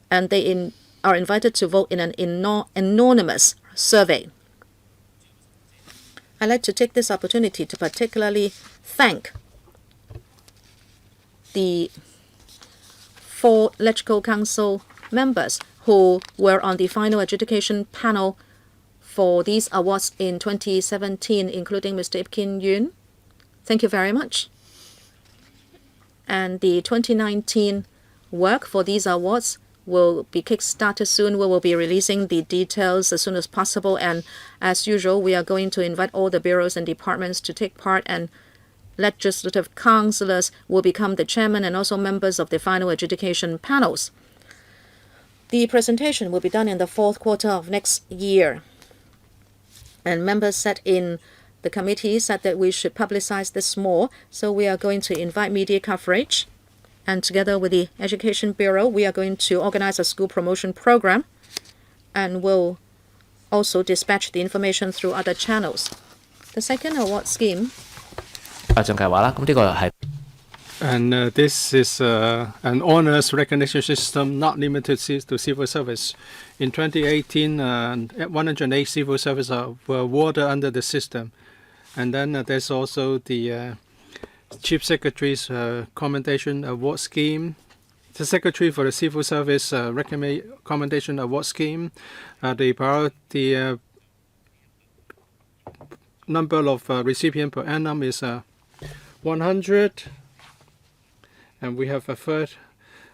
and they are invited to vote in an anonymous survey. I'd like to take this opportunity to particularly thank the 4 Electoral Council members who were on the final adjudication panel for these awards in 2017, including Mr. Ip Kin Yoon. Thank you very much. And the 2019 work for these awards will be kick-started soon. We will be releasing the details as soon as possible. And as usual, we are going to invite all the bureaus and departments to take part, and legislative councillors will become the chairman and also members of the final adjudication panels. The presentation will be done in the 4th quarter of next year. And members sat in the committee said that we should publicize this more, so we are going to invite media coverage. And together with the Education Bureau, we are going to organize a school promotion program. and will also dispatch the information through other channels. The second award scheme.
獎計劃啦，咁呢個係
And this is an honors recognition system not limited to civil service. In 2018, 108 civil service were awarded under the system. And then there's also the Chief Secretary's Commendation Award Scheme. The Secretary for the Civil Service Commendation Award Scheme. The number of recipients per annum is 100. And we have a third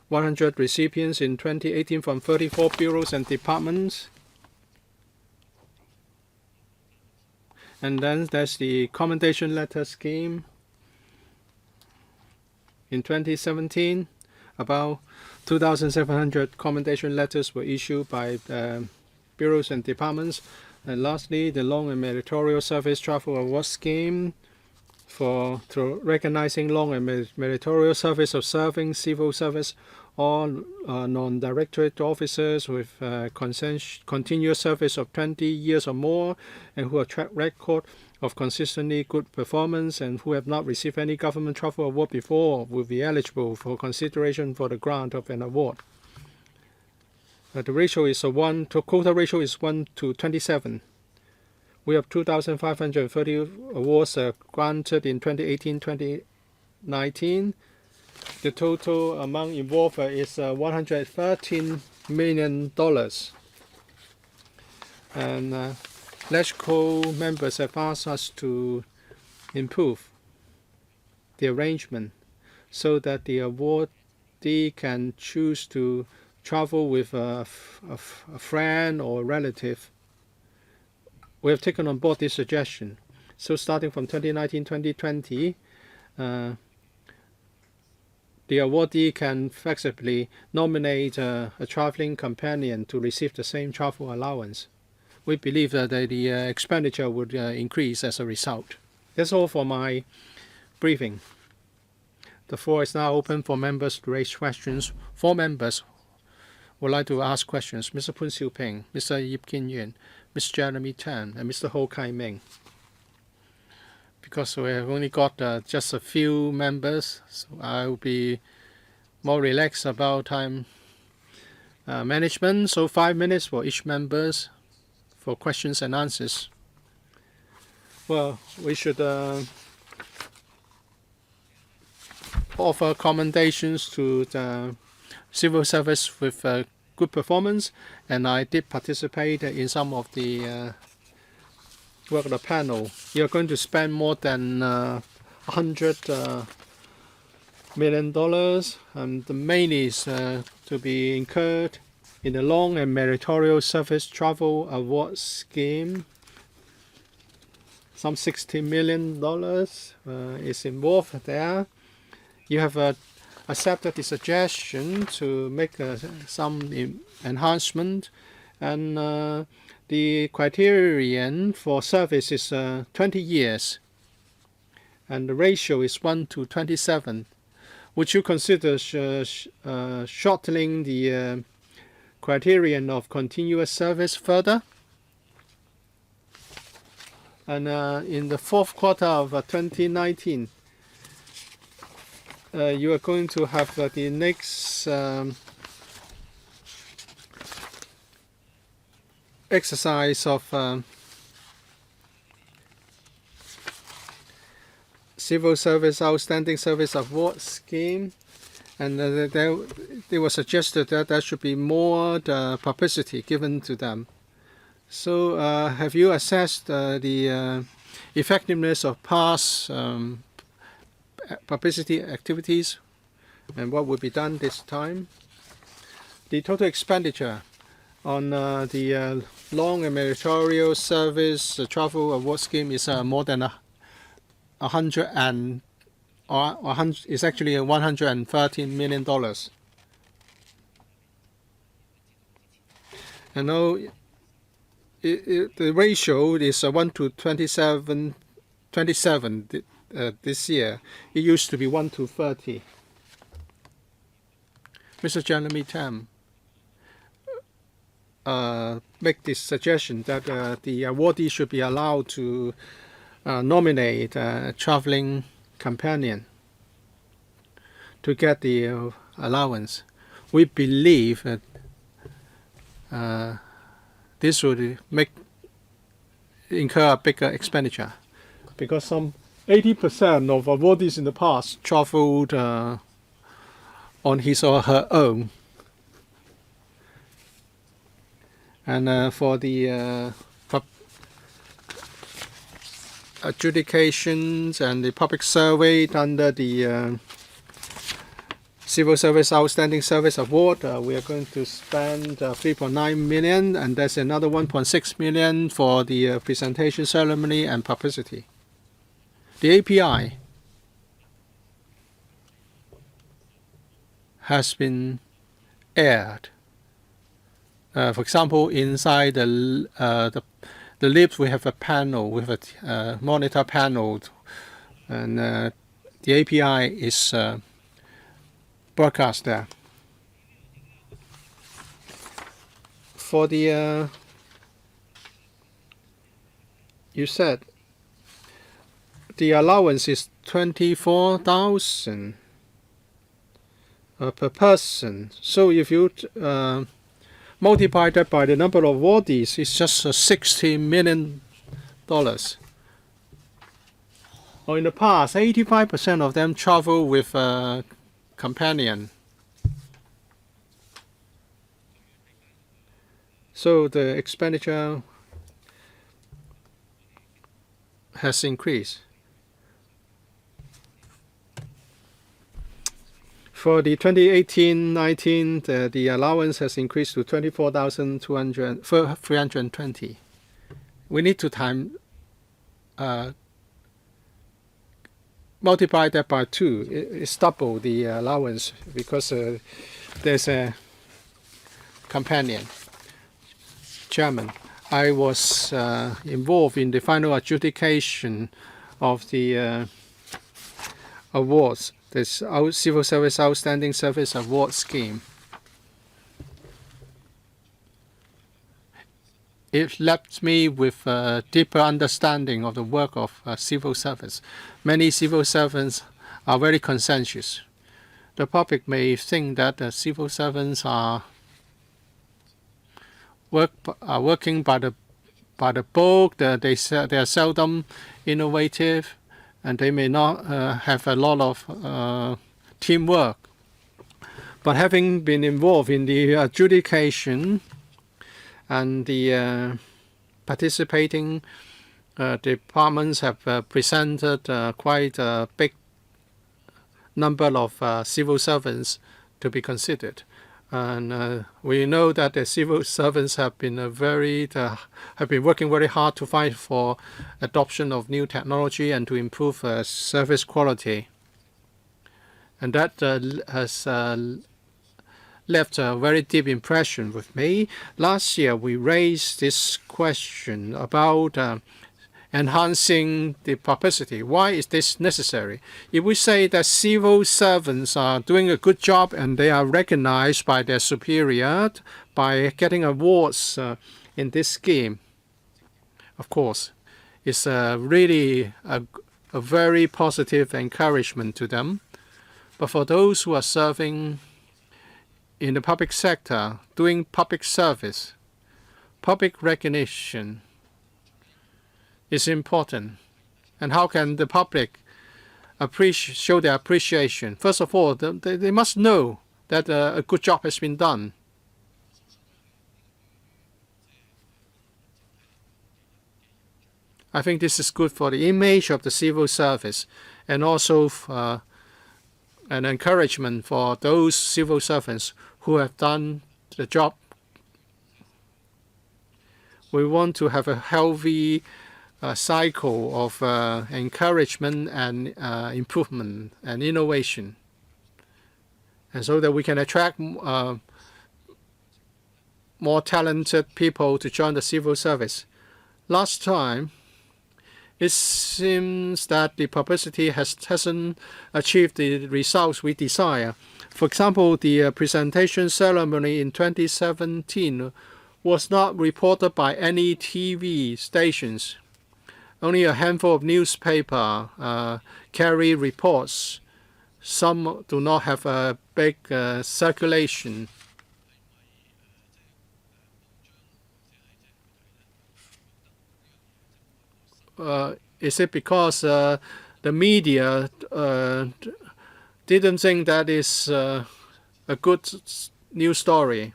100 recipients in 2018 from 34 bureaus and departments. And then there's the commendation letter scheme. In 2017, about 2,700 commendation letters were issued by bureaus and departments. And lastly, the Long and Meritorious Service Travel Award Scheme for recognizing long and meritorious service of serving civil service or non-directorate officers with continuous service of 20 years or more and who have track record of consistently good performance and who have not received any government travel award before will be eligible for consideration for the grant of an award. The ratio is quota ratio is 1 to 27. We have 2,530 awards granted in 2018-2019. The total amount involved is $113 million. And LAMCHEUK members have asked us to improve the arrangement so that the awardee can choose to travel with a friend or relative. We have taken on board this suggestion. So starting from 2019-2020, the awardee can flexibly nominate a traveling companion to receive the same travel allowance. We believe that the expenditure would increase as a result. That's all for my briefing. The floor is now open for members to raise questions. 4 members would like to ask questions. Mr. Poon Siu Ping, Mr. Yip Kin Yuen, Mr. Jeremy Tan, and Mr. Ho Kai Ming. Because we have only got just a few members, so I will be more relaxed about time management. So 5 minutes for each members for questions and answers. Well, we should offer commendations to the civil service with good performance, and I did participate in some of the work of the panel. You're going to spend more than $100 million, and the main is to be incurred in the Long and Meritorious Service Travel Award Scheme. Some $60 million is involved there. You have accepted the suggestion to make some enhancement, and the criterion for service is 20 years, and the ratio is 1 to 27. Would you consider shortening the criterion of continuous service further? And in the 4th quarter of 2019, you are going to have the next exercise of Civil Service Outstanding Service Award Scheme, and they were suggested that there should be more publicity given to them. So have you assessed the effectiveness of past publicity activities and what would be done this time? The total expenditure on the Long and Meritorious Service Travel Award Scheme is more than it's actually $113 million. And now the ratio is 1 to 27 this year. It used to be 1 to 30. Mr. Jeremy Tam, make this suggestion that the awardee should be allowed to nominate a traveling companion to get the allowance. We believe that this would incur a bigger expenditure because some 80% of awardees in the past traveled on his or her own. And for the adjudications and the public survey under the Civil Service Outstanding Service Award, we are going to spend 3.9 million, and there's another 1.6 million for the presentation ceremony and publicity. The API has been aired. For example, inside the lift, we have a panel with a monitor panel, and the API is broadcast there. For the you said the allowance is 24,000 per person. So if you multiply that by the number of awardees, it's just $60 million. Or in the past, 85% of them travel with a companion. So the expenditure has increased. For the 2018-19, the allowance has increased to 24,320. We need to multiply that by 2. It's double the allowance because there's a companion. Chairman, I was involved in the final adjudication of the awards. This Civil Service Outstanding Service Award Scheme. It left me with a deeper understanding of the work of civil service. Many civil servants are very conscientious. The public may think that the civil servants are working by the book. They are seldom innovative, and they may not have a lot of teamwork. But having been involved in the adjudication and the participating departments have presented quite a big number of civil servants to be considered. And we know that the civil servants have been working very hard to fight for adoption of new technology and to improve service quality. And that has left a very deep impression with me. Last year, we raised this question about enhancing the publicity. Why is this necessary? If we say that civil servants are doing a good job and they are recognized by their superior by getting awards in this scheme, of course, it's really a very positive encouragement to them. But for those who are serving in the public sector, doing public service, public recognition is important. And how can the public show their appreciation? First of all, they must know that a good job has been done. I think this is good for the image of the civil service and also an encouragement for those civil servants who have done the job. We want to have a healthy cycle of encouragement and improvement and innovation, and so that we can attract more talented people to join the civil service. Last time, it seems that the publicity hasn't achieved the results we desire. For example, the presentation ceremony in 2017 was not reported by any TV stations. Only a handful of newspapers carry reports. Some do not have a big circulation. Is it because the media didn't think that is a good news story?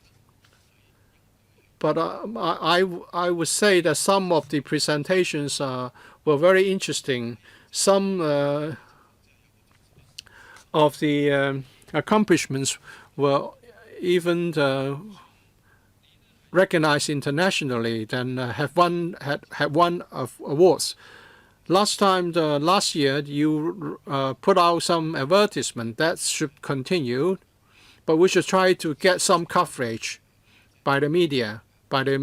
But I would say that some of the presentations were very interesting. Some of the accomplishments were even recognized internationally and had won awards. Last year, you put out some advertisement that should continue, but we should try to get some coverage by the media, by the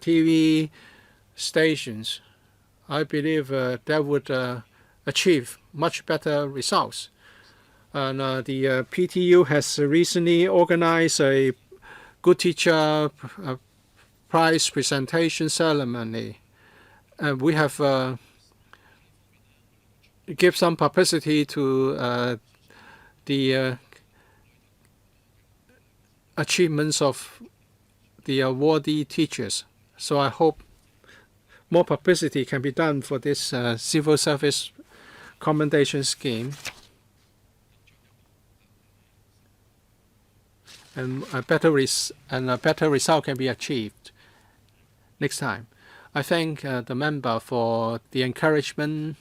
TV stations. I believe that would achieve much better results. And the PTU has recently organized a Good Teacher Prize presentation ceremony. We have give some publicity to the achievements of the awardee teachers. So I hope more publicity can be done for this civil service commendation scheme. And a better result can be achieved next time. I thank the member for the encouragement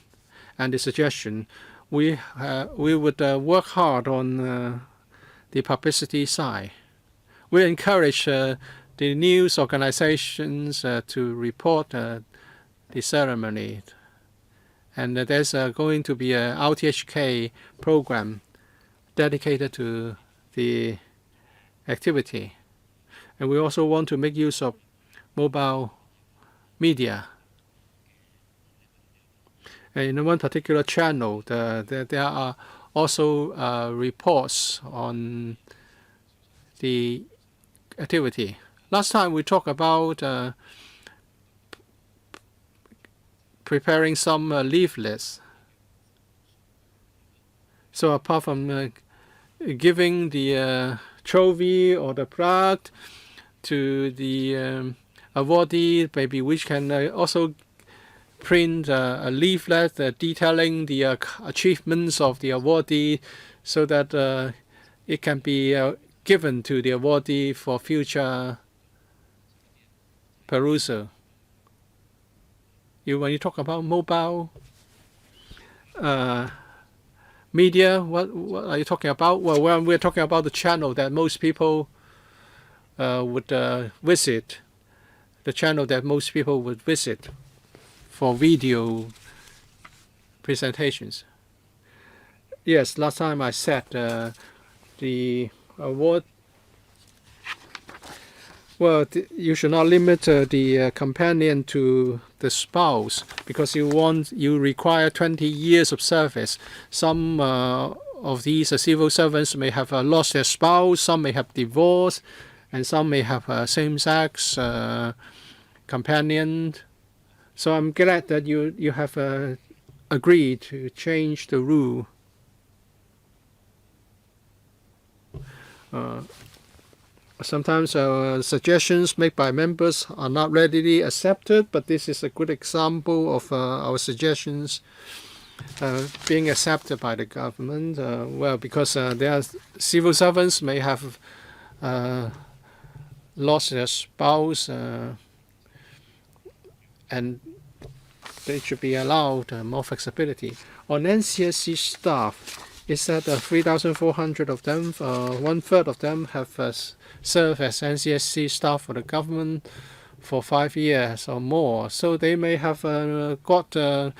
and the suggestion. We would work hard on the publicity side. We encourage the news organizations to report the ceremony. And there's going to be a RTHK program dedicated to the activity. And we also want to make use of mobile media. And in one particular channel, there are also reports on the activity. Last time we talked about preparing some leaflets. So apart from giving the trophy or the plaque to the awardee, maybe we can also print a leaflet detailing the achievements of the awardee so that it can be given to the awardee for future perusal. When you talk about mobile media, what are you talking about? Well, when we're talking about the channel that most people would visit, the channel that most people would visit for video presentations. Yes, last time I said the award. Well, you should not limit the companion to the spouse because you require 20 years of service. Some of these civil servants may have lost their spouse, some may have divorced, and some may have same-sex companion. So I'm glad that you have agreed to change the rule. Sometimes suggestions made by members are not readily accepted, but this is a good example of our suggestions being accepted by the government. Well, because their civil servants may have lost their spouse, and they should be allowed more flexibility. On NCSC staff, it said 3,400 of them, 1/3 of them have served as NCSC staff for the government for 5 years or more. So they may have got a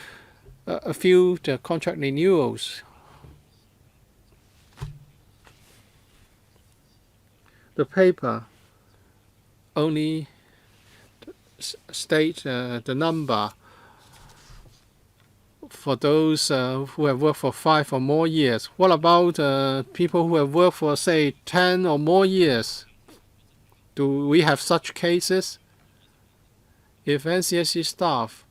few contract renewals. The paper only state the number for those who have worked for 5 or more years. What about people who have worked for, say, 10 or more years? Do we have such cases? If NCSC staff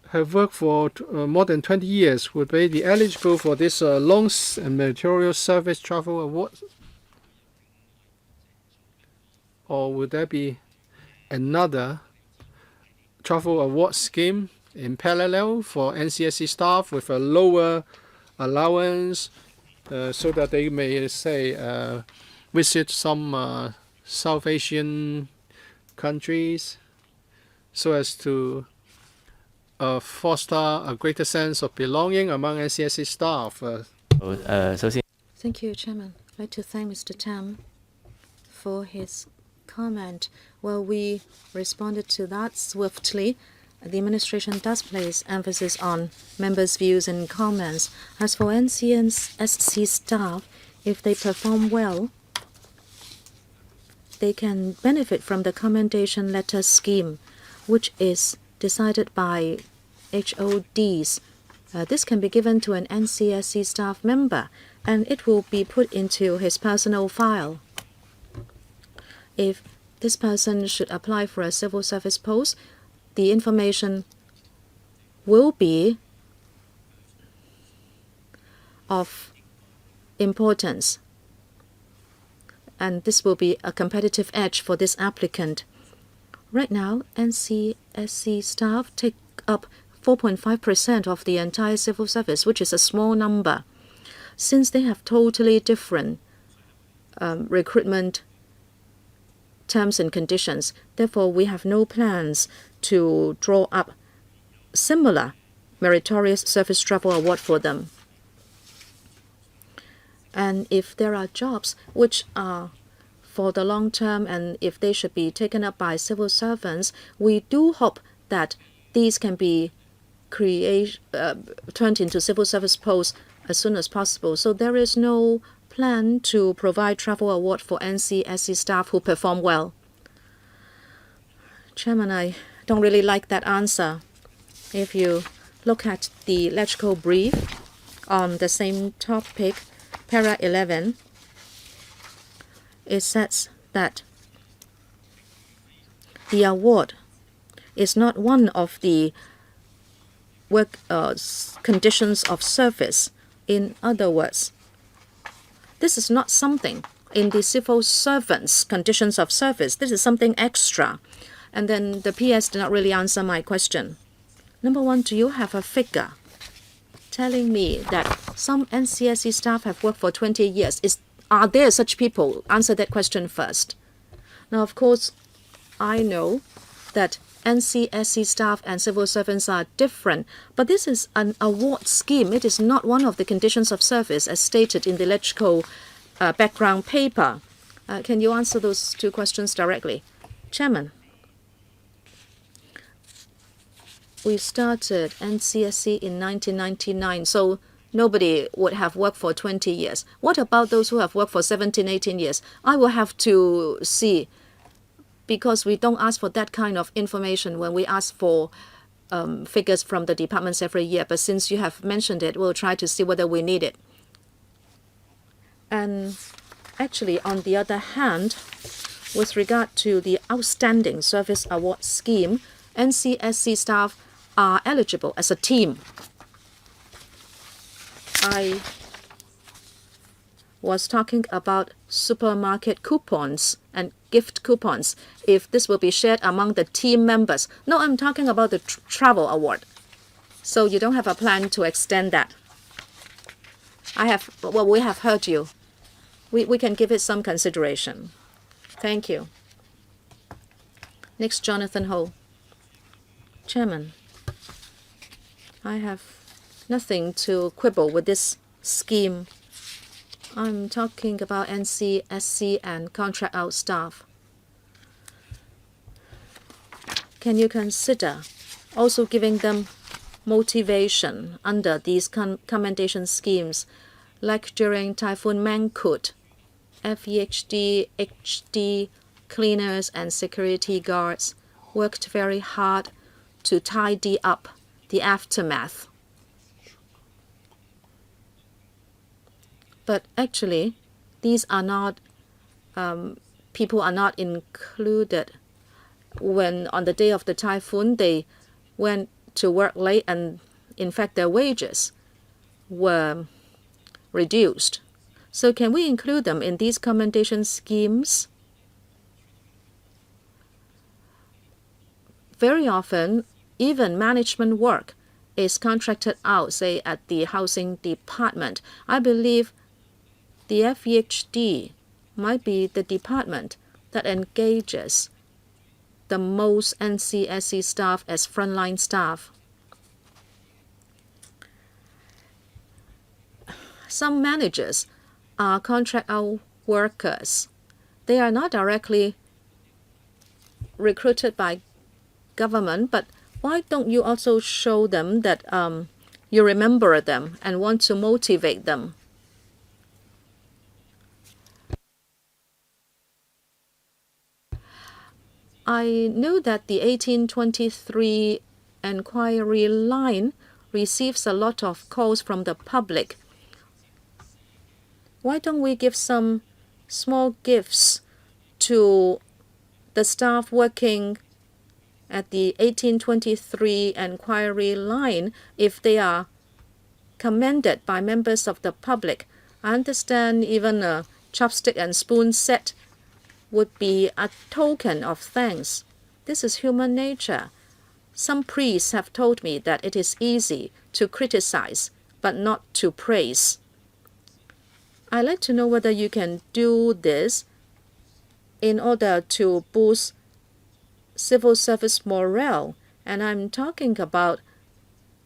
have worked for more than 20 years, would they be eligible for this long and meritorious service travel award? Or would there be another travel award scheme in parallel for NCSC staff with a lower allowance so that they may, say, visit some South Asian countries so as to foster a greater sense of belonging among NCSC staff?
首先
Thank you, Chairman. I'd like to thank Mr. Tam for his comment. Well, we responded to that swiftly. The administration does place emphasis on members' views and comments. As for NCSC staff, if they perform well, they can benefit from the commendation letter scheme, which is decided by HODs. This can be given to an NCSC staff member, and it will be put into his personal file. If this person should apply for a civil service post, the information will be of importance, and this will be a competitive edge for this applicant. Right now, NCSC staff take up 4.5% of the entire civil service, which is a small number. Since they have totally different recruitment terms and conditions, therefore we have no plans to draw up similar meritorious service travel award for them. And if there are jobs which are for the long term and if they should be taken up by civil servants, we do hope that these can be turned into civil service posts as soon as possible. So there is no plan to provide travel award for NCSC staff who perform well. Chairman, I don't really like that answer. If you look at the electrical brief on the same topic, para 11, it says that the award is not one of the work conditions of service. In other words, this is not something in the civil servants' conditions of service. This is something extra. And then the PS did not really answer my question. Number one, do you have a figure telling me that some NCSC staff have worked for 20 years? Are there such people? Answer that question first. Now, of course, I know that NCSC staff and civil servants are different, but this is an award scheme. It is not one of the conditions of service as stated in the electrical background paper. Can you answer those two questions directly? Chairman, we started NCSC in 1999, so nobody would have worked for 20 years. What about those who have worked for 17, 18 years? I will have to see, because we don't ask for that kind of information when we ask for figures from the departments every year. But since you have mentioned it, we'll try to see whether we need it. And actually, on the other hand, with regard to the Outstanding Service Award Scheme, NCSC staff are eligible as a team. I was talking about supermarket coupons and gift coupons, if this will be shared among the team members. No, I'm talking about the travel award. So you don't have a plan to extend that. We have heard you. We can give it some consideration. Thank you. Next, Jonathan Ho. Chairman, I have nothing to quibble with this scheme. I'm talking about NCSC and contract out staff. Can you consider also giving them motivation under these commendation schemes, like during Typhoon Mangkhut, FEHD, HD cleaners and security guards worked very hard to tidy up the aftermath. But actually, these are not people are not included. When on the day of the typhoon, they went to work late, and in fact their wages were reduced. So can we include them in these commendation schemes? Very often, even management work is contracted out, say at the housing department. I believe the FEHD might be the department that engages the most NCSC staff as frontline staff. Some managers are contract out workers. They are not directly recruited by government, but why don't you also show them that you remember them and want to motivate them? I know that the 1823 enquiry line receives a lot of calls from the public. Why don't we give some small gifts to the staff working at the 1823 enquiry line if they are commended by members of the public? I understand even a chopstick and spoon set would be a token of thanks. This is human nature. Some priests have told me that it is easy to criticize, but not to praise. I'd like to know whether you can do this in order to boost civil service morale. And I'm talking about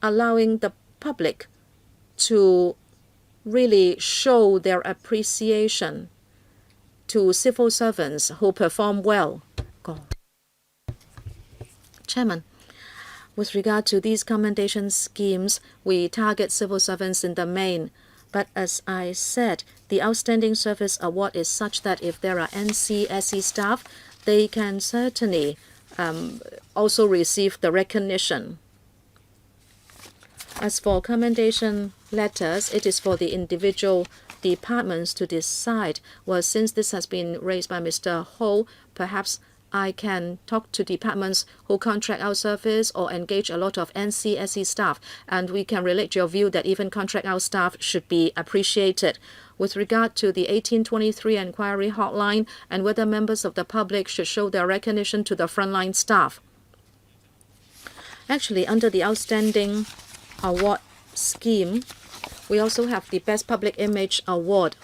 allowing the public to really show their appreciation to civil servants who perform well. Chairman, with regard to these commendation schemes, we target civil servants in the main. But as I said, the Outstanding Service Award is such that if there are NCSC staff, they can certainly also receive the recognition. As for commendation letters, it is for the individual departments to decide. Well, since this has been raised by Mr. Ho, perhaps I can talk to departments who contract out service or engage a lot of NCSC staff, and we can relate your view that even contract out staff should be appreciated. With regard to the 1823 enquiry hotline and whether members of the public should show their recognition to the frontline staff. Actually, under the Outstanding Award scheme, we also have the Best Public Image Award.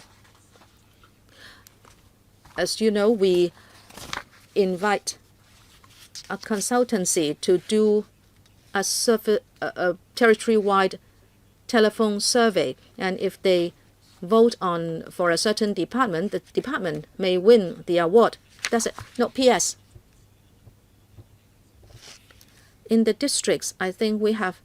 As you know, we invite a consultancy to do a territory-wide telephone survey, and if they vote on for a certain department, the department may win the award. That's it. No, P.S. In the districts, I think we have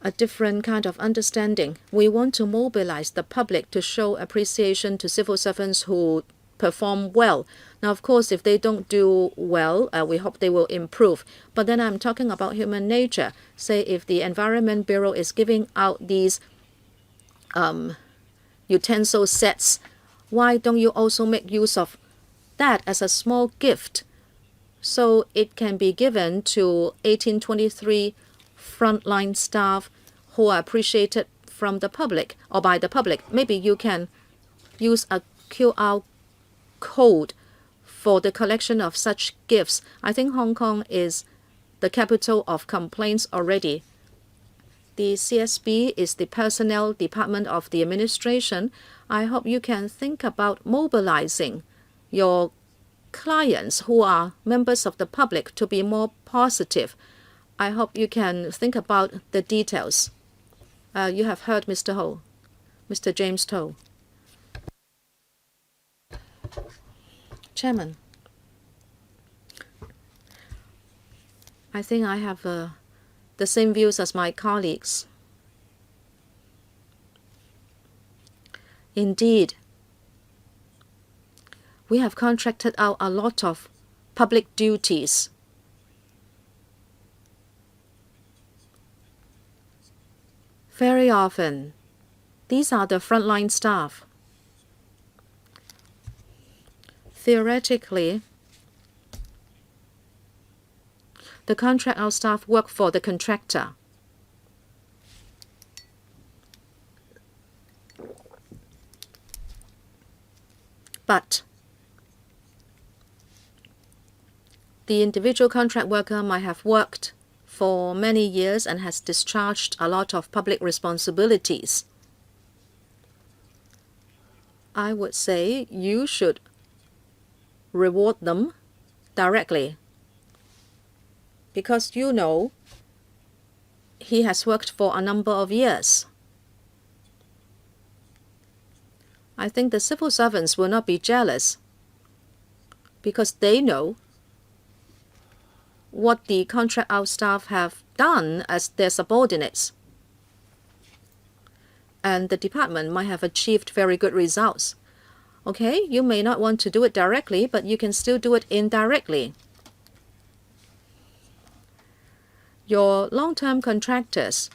a different kind of understanding. We want to mobilize the public to show appreciation to civil servants who perform well. Now, of course, if they don't do well, we hope they will improve. But then I'm talking about human nature. Say if the Environment Bureau is giving out these utensil sets, why don't you also make use of that as a small gift so it can be given to 1823 frontline staff who are appreciated from the public or by the public? Maybe you can use a QR code for the collection of such gifts. I think Hong Kong is the capital of complaints already. The CSB is the personnel department of the administration. I hope you can think about mobilizing your clients who are members of the public to be more positive. I hope you can think about the details. You have heard Mr. Ho, Mr. James To. Chairman, I think I have the same views as my colleagues. Indeed, we have contracted out a lot of public duties. Very often, these are the frontline staff. theoretically, the contract out staff work for the contractor. But the individual contract worker might have worked for many years and has discharged a lot of public responsibilities. I would say you should reward them directly, because you know he has worked for a number of years. I think the civil servants will not be jealous because they know what the contract out staff have done as their subordinates. And the department might have achieved very good results. Okay, you may not want to do it directly, but you can still do it indirectly. Your long-term contractors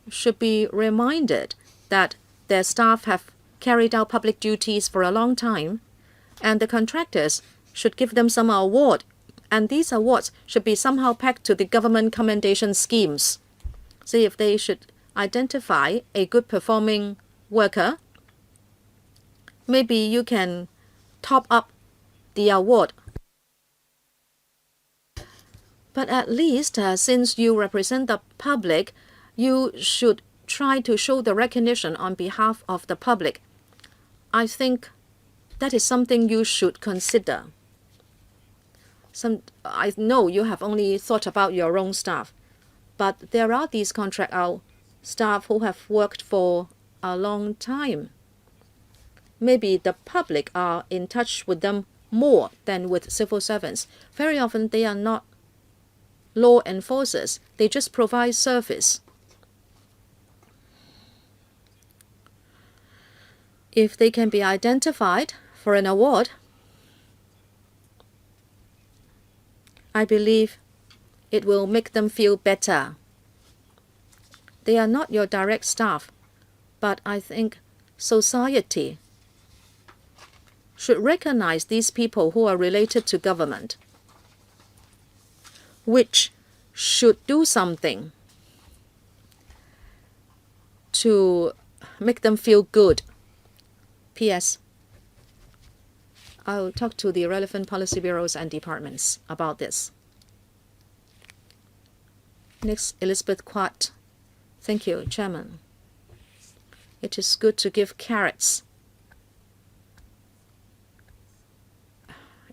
should be reminded that their staff have carried out public duties for a long time, and the contractors should give them some award, and these awards should be somehow pegged to the government commendation schemes. See if they should identify a good performing worker. Maybe you can top up the award. But at least, since you represent the public, you should try to show the recognition on behalf of the public. I think that is something you should consider. I know you have only thought about your own staff, but there are these contract out staff who have worked for a long time. Maybe the public are in touch with them more than with civil servants. Very often they are not law enforcers. They just provide service. If they can be identified for an award, I believe it will make them feel better. They are not your direct staff, but I think society should recognize these people who are related to government, which should do something to make them feel good. P.S. I'll talk to the relevant policy bureaus and departments about this. Next, Elizabeth Quat. Thank you, Chairman. It is good to give carrots,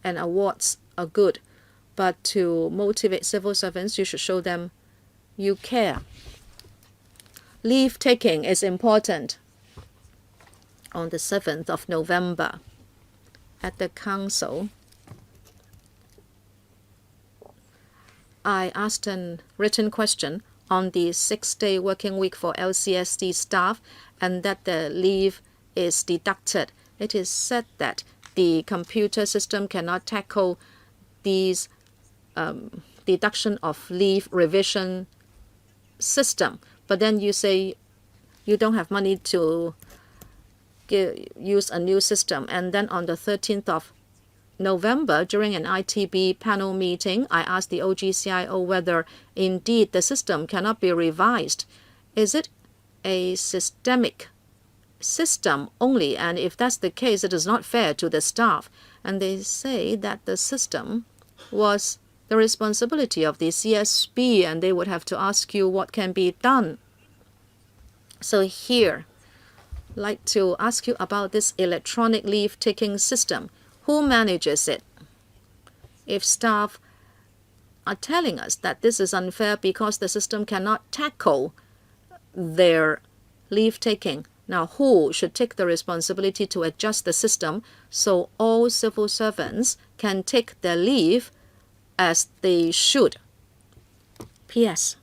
and awards are good, but to motivate civil servants, you should show them you care. Leave taking is important. On the 7th of November, at the Council, I asked a written question on the 6-day working week for LCSD staff, and that the leave is deducted. It is said that the computer system cannot tackle these deduction of leave revision system. But then you say you don't have money to use a new system. And then on the 13th of November, during an ITB panel meeting, I asked the OGCIO whether indeed the system cannot be revised. Is it a systemic system only? And if that's the case, it is not fair to the staff. And they say that the system was the responsibility of the CSB, and they would have to ask you what can be done. So here, I'd like to ask you about this electronic leave-taking system. Who manages it? If staff are telling us that this is unfair because the system cannot tackle their leave-taking, now who should take the responsibility to adjust the system so all civil servants can take their leave as they should? P.S.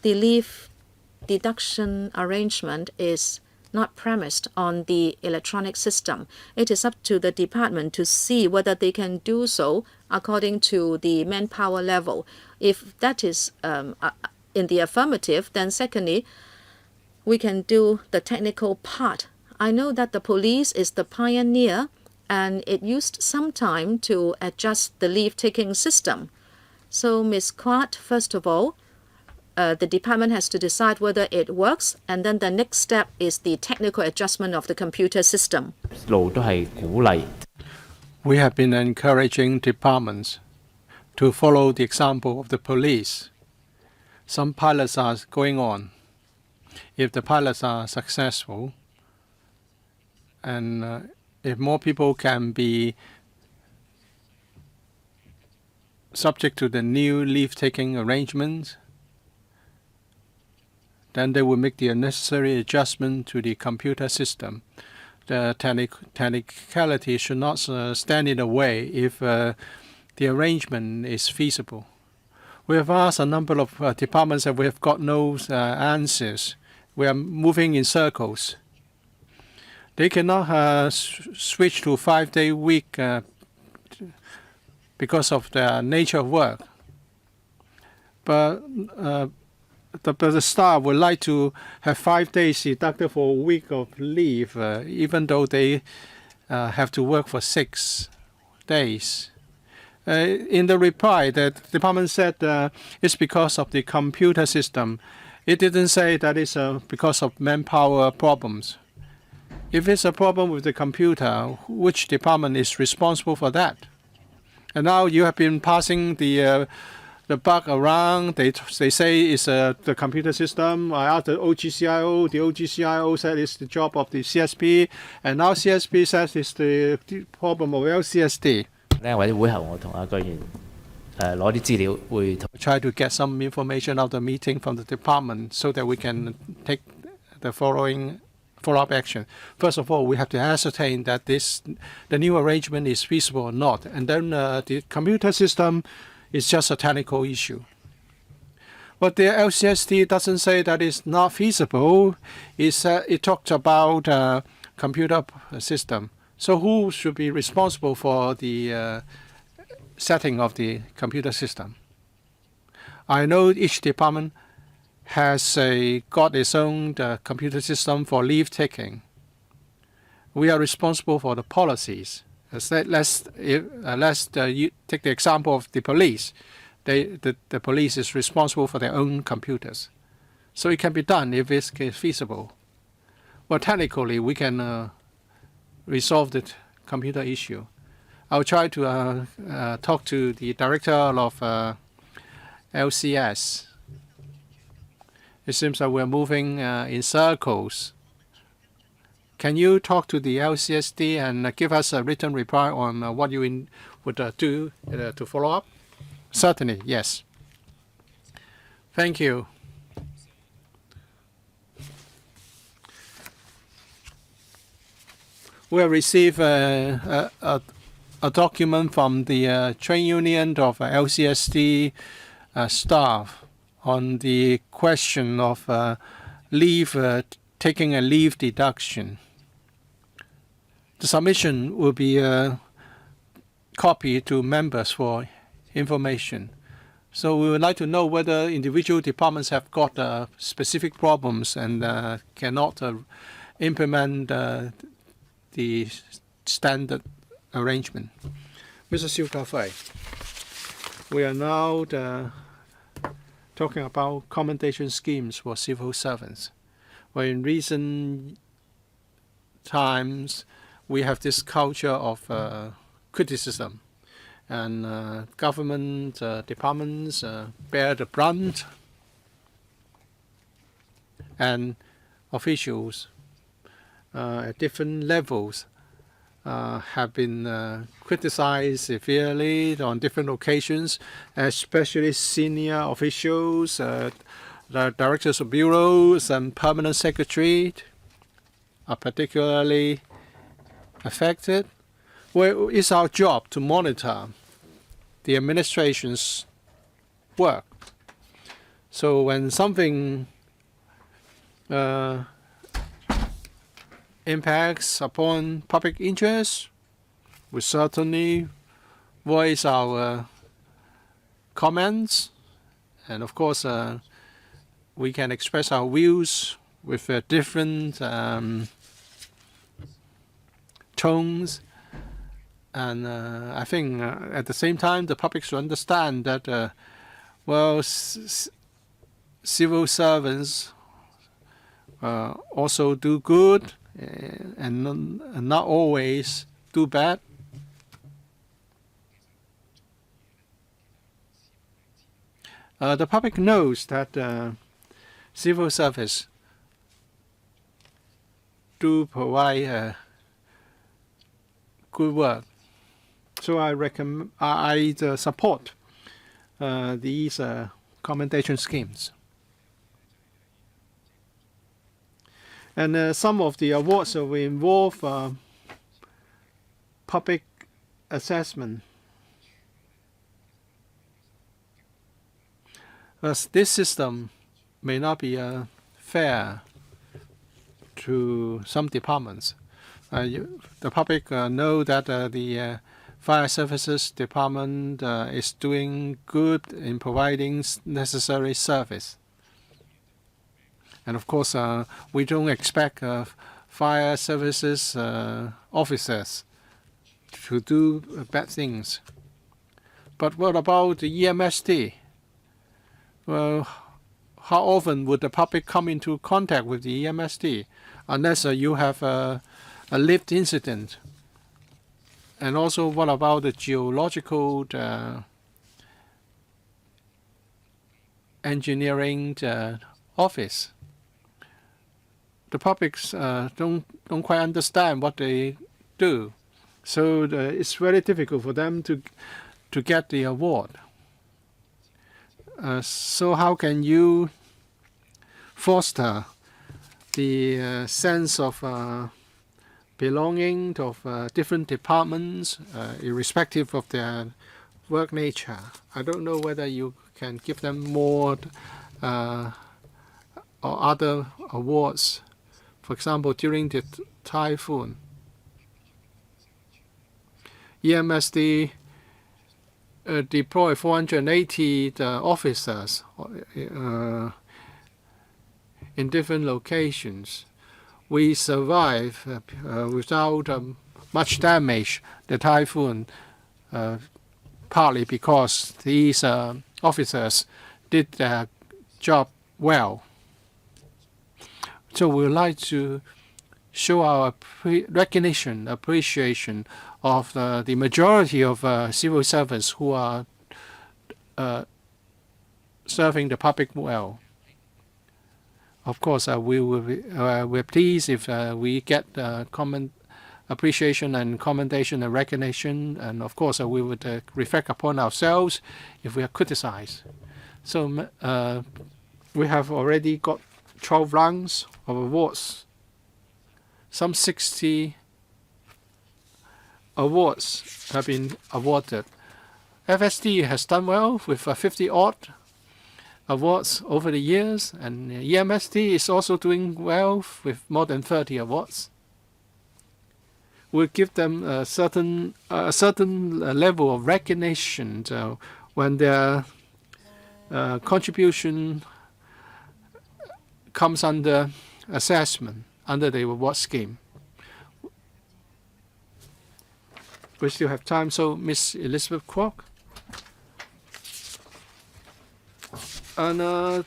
The leave deduction arrangement is not premised on the electronic system. It is up to the department to see whether they can do so according to the manpower level. If that is in the affirmative, then secondly, we can do the technical part. I know that the police is the pioneer and it used some time to adjust the leave-taking system. So, Ms. Quart, first of all, the department has to decide whether it works, and then the next step is the technical adjustment of the computer system.
路都係鼓勵
We have been encouraging departments to follow the example of the police. Some pilots are going on. If the pilots are successful, and if more people can be subject to the new leave-taking arrangements, then they will make the necessary adjustment to the computer system. The technicality should not stand in the way if the arrangement is feasible. We have asked a number of departments and we have got no answers. We are moving in circles. They cannot switch to a 5-day week because of the nature of work. But the staff would like to have 5 days deducted for a week of leave, even though they have to work for 6 days. In the reply, the department said it's because of the computer system. It didn't say that it's because of manpower problems. If it's a problem with the computer, which department is responsible for that? And now you have been passing the bug around. They say it's the computer system. I asked the OGCIO. The OGCIO said it's the job of the CSP. And now CSP says it's the problem of LCSD.
咧，或者會後我同阿居員攞啲資料會同
Try to get some information out of the meeting from the department so that we can take the following follow-up action. First of all, we have to ascertain that the new arrangement is feasible or not. And then the computer system is just a technical issue. But the LCSD doesn't say that it's not feasible. It talks about computer system. So who should be responsible for the setting of the computer system? I know each department has got its own computer system for leave taking. We are responsible for the policies. Let's take the example of the police. The police is responsible for their own computers. So it can be done if it's feasible. Well, technically, we can resolve the computer issue. I'll try to talk to the director of LCS. It seems that we're moving in circles. Can you talk to the LCSD and give us a written reply on what you would do to follow up? Certainly, yes. Thank you. We have received a document from the trade union of LCSD staff on the question of leave, taking a leave deduction. The submission will be copied to members for information. So we would like to know whether individual departments have got specific problems and cannot implement the standard arrangement. Mr. Siu Ka-fei, we are now talking about commendation schemes for civil servants. Well, in recent times, we have this culture of criticism, and government departments bear the brunt, and officials at different levels have been criticized severely on different occasions, especially senior officials, the directors of bureaus and permanent secretary are particularly affected. Well, it's our job to monitor the administration's work. So when something impacts upon public interest, we certainly voice our comments, and of course we can express our views with different tones, And I think at the same time, the public should understand that, civil servants also do good and not always do bad. The public knows that civil service do provide good work. So I support these commendation schemes. And some of the awards will involve public assessment. This system may not be fair to some departments. The public know that the Fire Services Department is doing good in providing necessary service. And of course, we don't expect fire services officers to do bad things. But what about the EMSD? Well, how often would the public come into contact with the EMSD unless you have a lived incident? And also, what about the geological engineering office? The public don't quite understand what they do, so it's very difficult for them to get the award. So how can you foster the sense of belonging of different departments, irrespective of their work nature? I don't know whether you can give them more or other awards. For example, during the typhoon, EMSD deployed 480 officers in different locations. We survived without much damage the typhoon, partly because these officers did their job well. So we would like to show our recognition, appreciation of the majority of civil servants who are serving the public well. Of course, we're pleased if we get appreciation and commendation and recognition, and of course we would reflect upon ourselves if we are criticized. So we have already got 12 rounds of awards. Some 60 awards have been awarded. FSD has done well with 50-odd awards over the years, and EMSD is also doing well with more than 30 awards. We'll give them a certain level of recognition when their contribution comes under assessment under the award scheme. We still have time, so Miss Elizabeth Kwok. And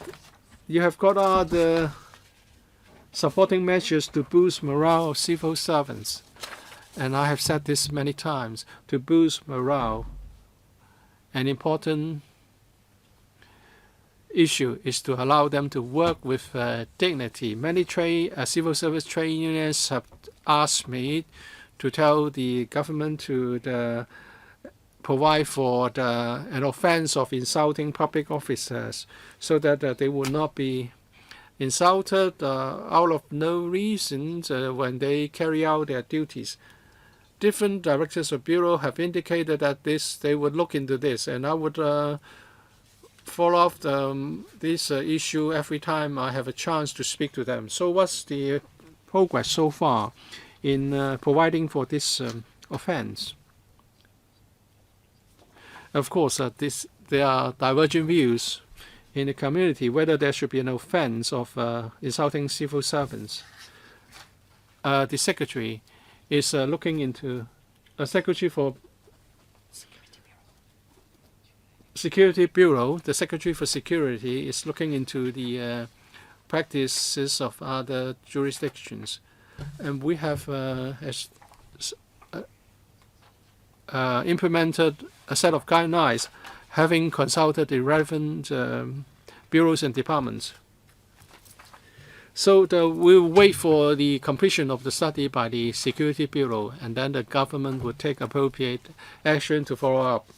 you have got the supporting measures to boost morale of civil servants. And I have said this many times, to boost morale, an important issue is to allow them to work with dignity. Many civil service trade unions have asked me to tell the government to provide for an offense of insulting public officers so that they will not be insulted out of no reason when they carry out their duties. Different directors of bureau have indicated that they would look into this, and I would follow up this issue every time I have a chance to speak to them. So what's the progress so far in providing for this offense? Of course, there are divergent views in the community whether there should be an offense of insulting civil servants. The secretary is looking into a secretary for Security Bureau, the Secretary for Security is looking into the practices of other jurisdictions. And we have implemented a set of guidelines, having consulted the relevant bureaus and departments. So we'll wait for the completion of the study by the Security Bureau, and then the government will take appropriate action to follow up.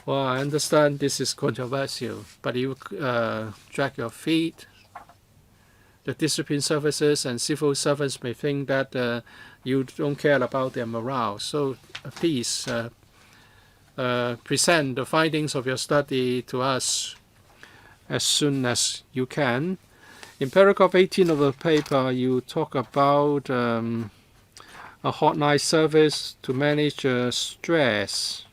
Well, I understand this is controversial, but you drag your feet. The discipline services and civil servants may think that you don't care about their morale. So please present the findings of your study to us as soon as you can. In paragraph 18 of the paper, you talk about a hotline service to manage stress.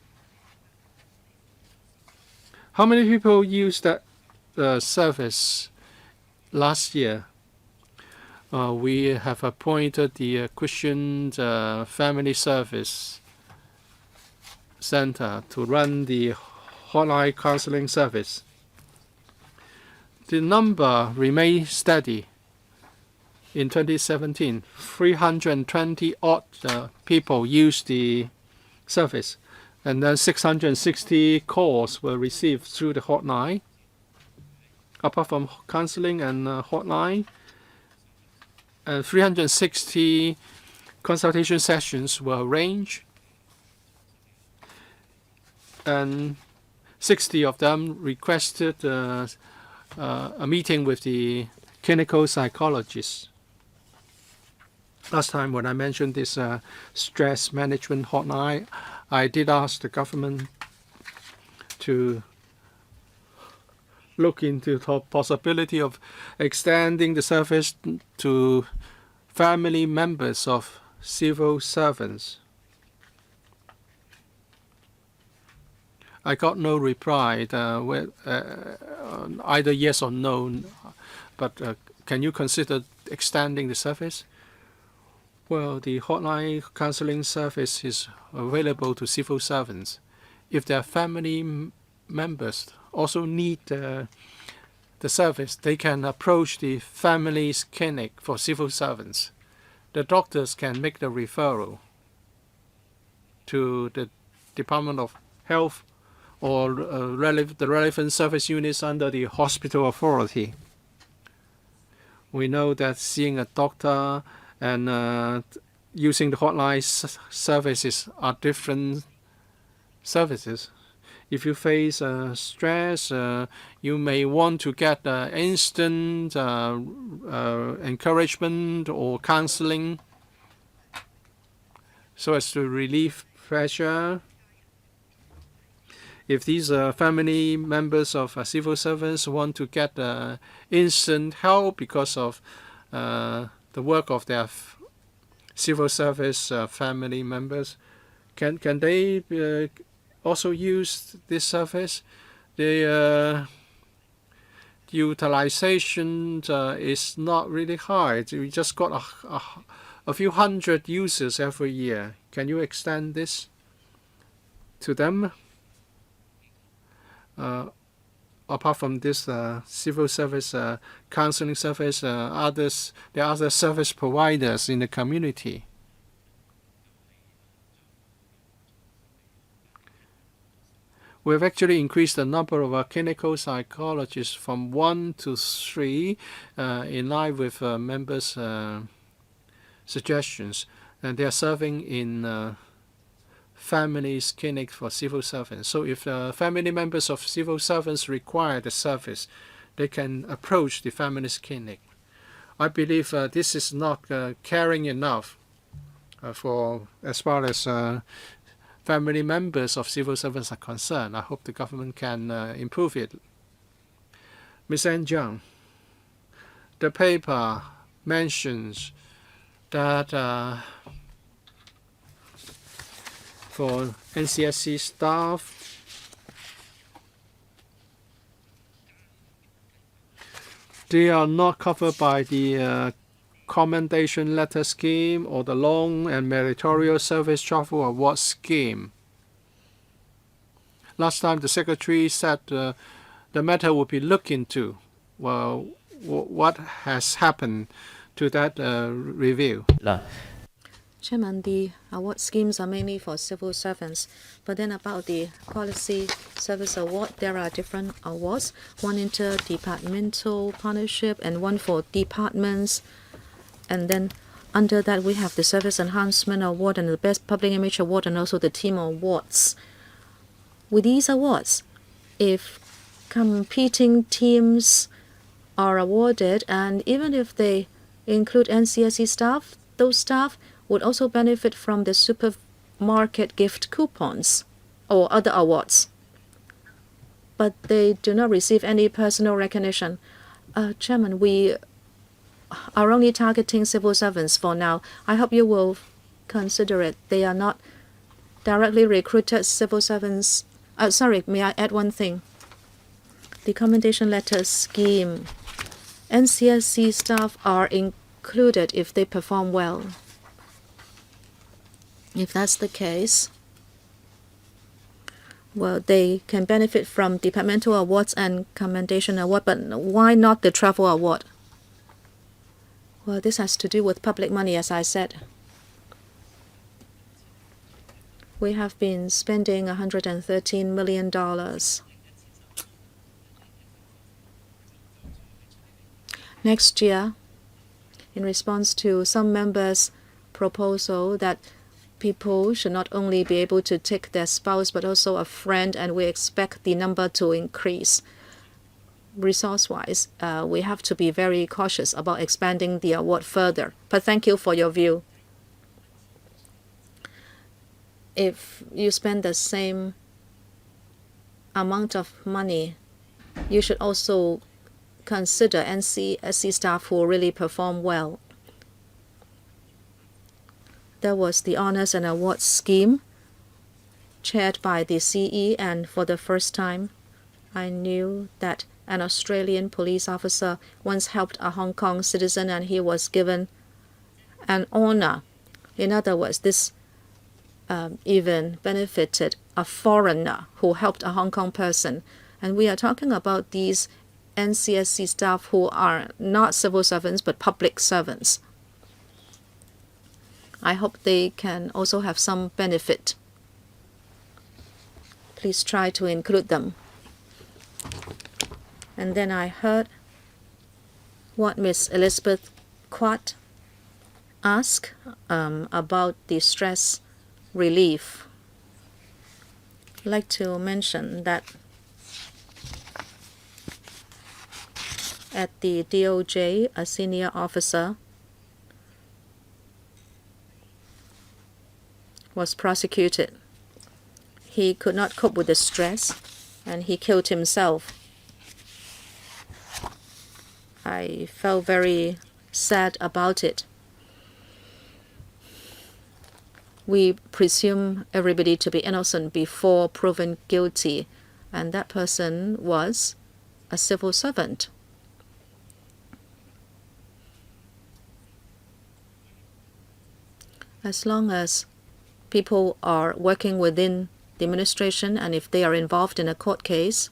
How many people used that service last year? We have appointed the Christian Family Service Center to run the hotline counseling service. The number remained steady in 2017. 320 odd people used the service, and then 660 calls were received through the hotline. Apart from counseling and hotline, 360 consultation sessions were arranged, and 60 of them requested a meeting with the clinical psychologist. Last time when I mentioned this stress management hotline, I did ask the government to look into the possibility of extending the service to family members of civil servants. I got no reply, either yes or no, but can you consider extending the service? Well, the hotline counseling service is available to civil servants. If their family members also need the service, they can approach the family's clinic for civil servants. The doctors can make the referral to the Department of Health or the relevant service units under the hospital authority. We know that seeing a doctor and using the hotline services are different services. If you face stress, you may want to get instant encouragement or counseling so as to relieve pressure. If these family members of civil servants want to get instant help because of the work of their civil service family members, can they also use this service? The utilization is not really high. We just got a few hundred users every year. Can you extend this to them? Apart from this civil service counseling service, there are other service providers in the community. We have actually increased the number of our clinical psychologists from 1 to 3 in line with members' suggestions, and they are serving in families' clinic for civil servants. So if family members of civil servants require the service, they can approach the family's clinic. I believe this is not caring enough for as far as family members of civil servants are concerned. I hope the government can improve it. Ms. Ann Jiang, the paper mentions that for NCSC staff, they are not covered by the Commendation Letter Scheme or the Long and Meritorious Service Travel Award Scheme? Last time the Secretary said the matter would be looked into. Well, what has happened to that review?
嗱，
Chairman, the award schemes are mainly for civil servants. But then about the Policy Service Award, there are different awards, one interdepartmental partnership and one for departments. And then under that, we have the Service Enhancement Award and the Best Public Image Award and also the Team Awards. With these awards, if competing teams are awarded, and even if they include NCSE staff, those staff would also benefit from the supermarket gift coupons or other awards. But they do not receive any personal recognition. Chairman, we are only targeting civil servants for now. I hope you will consider it. They are not directly recruited civil servants. Sorry, may I add one thing? The commendation letter scheme. NCSC staff are included if they perform well. If that's the case, well, they can benefit from departmental awards and commendation award, but why not the travel award? Well, this has to do with public money, as I said. We have been spending $113 million. Next year, in response to some members' proposal that people should not only be able to take their spouse but also a friend, and we expect the number to increase. Resource-wise, we have to be very cautious about expanding the award further. But thank you for your view. If you spend the same amount of money, you should also consider NCSC staff who really perform well. There was the Honors and Awards Scheme chaired by the CE, and for the first time, I knew that an Australian police officer once helped a Hong Kong citizen and he was given an honor. In other words, this even benefited a foreigner who helped a Hong Kong person. And we are talking about these NCSC staff who are not civil servants but public servants. I hope they can also have some benefit. Please try to include them. And then I heard what Miss Elizabeth Quat asked about the stress relief. I'd like to mention that at the DOJ, a senior officer was prosecuted. He could not cope with the stress and he killed himself. I felt very sad about it. We presume everybody to be innocent before proven guilty, and that person was a civil servant. As long as people are working within the administration and if they are involved in a court case,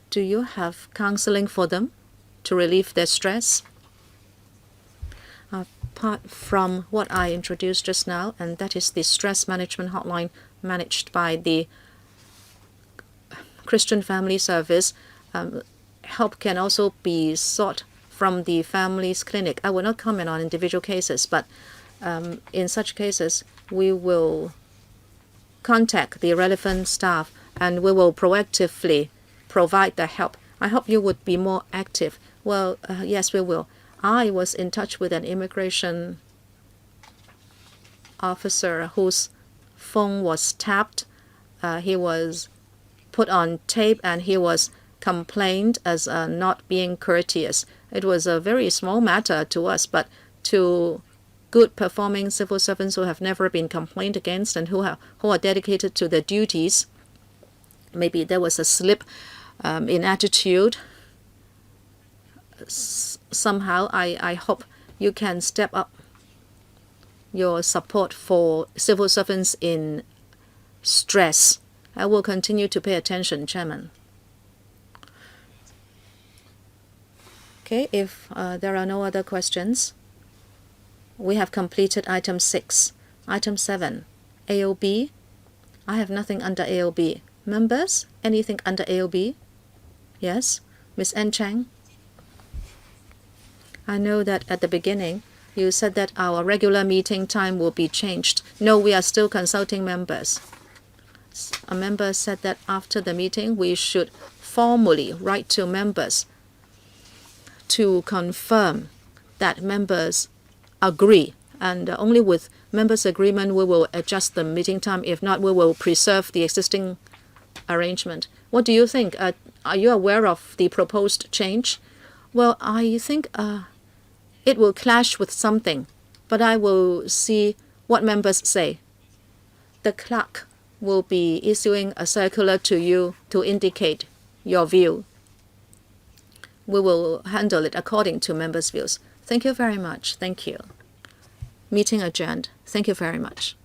do you have counseling for them to relieve their stress? Apart from what I introduced just now, and that is the stress management hotline managed by the Christian Family Service, help can also be sought from the family's clinic. I will not comment on individual cases, but in such cases, we will contact the relevant staff and we will proactively provide the help. I hope you would be more active. Well, yes, we will. I was in touch with an immigration officer whose phone was tapped. He was put on tape and he was complained as not being courteous. It was a very small matter to us, but to good performing civil servants who have never been complained against and who are dedicated to their duties, maybe there was a slip in attitude. somehow I hope you can step up your support for civil servants in stress. I will continue to pay attention, Chairman. Okay, if there are no other questions, we have completed item 6. Item 7, AOB. I have nothing under AOB. Members, anything under AOB? Yes, Ms. N. Chang. I know that at the beginning you said that our regular meeting time will be changed. No, we are still consulting members. A member said that after the meeting we should formally write to members to confirm that members agree, and only with members' agreement we will adjust the meeting time. If not, we will preserve the existing arrangement. What do you think? Are you aware of the proposed change? Well, I think it will clash with something, but I will see what members say. The clerk will be issuing a circular to you to indicate your view. We will handle it according to members' views. Thank you very much. Thank you. Meeting adjourned. Thank you very much.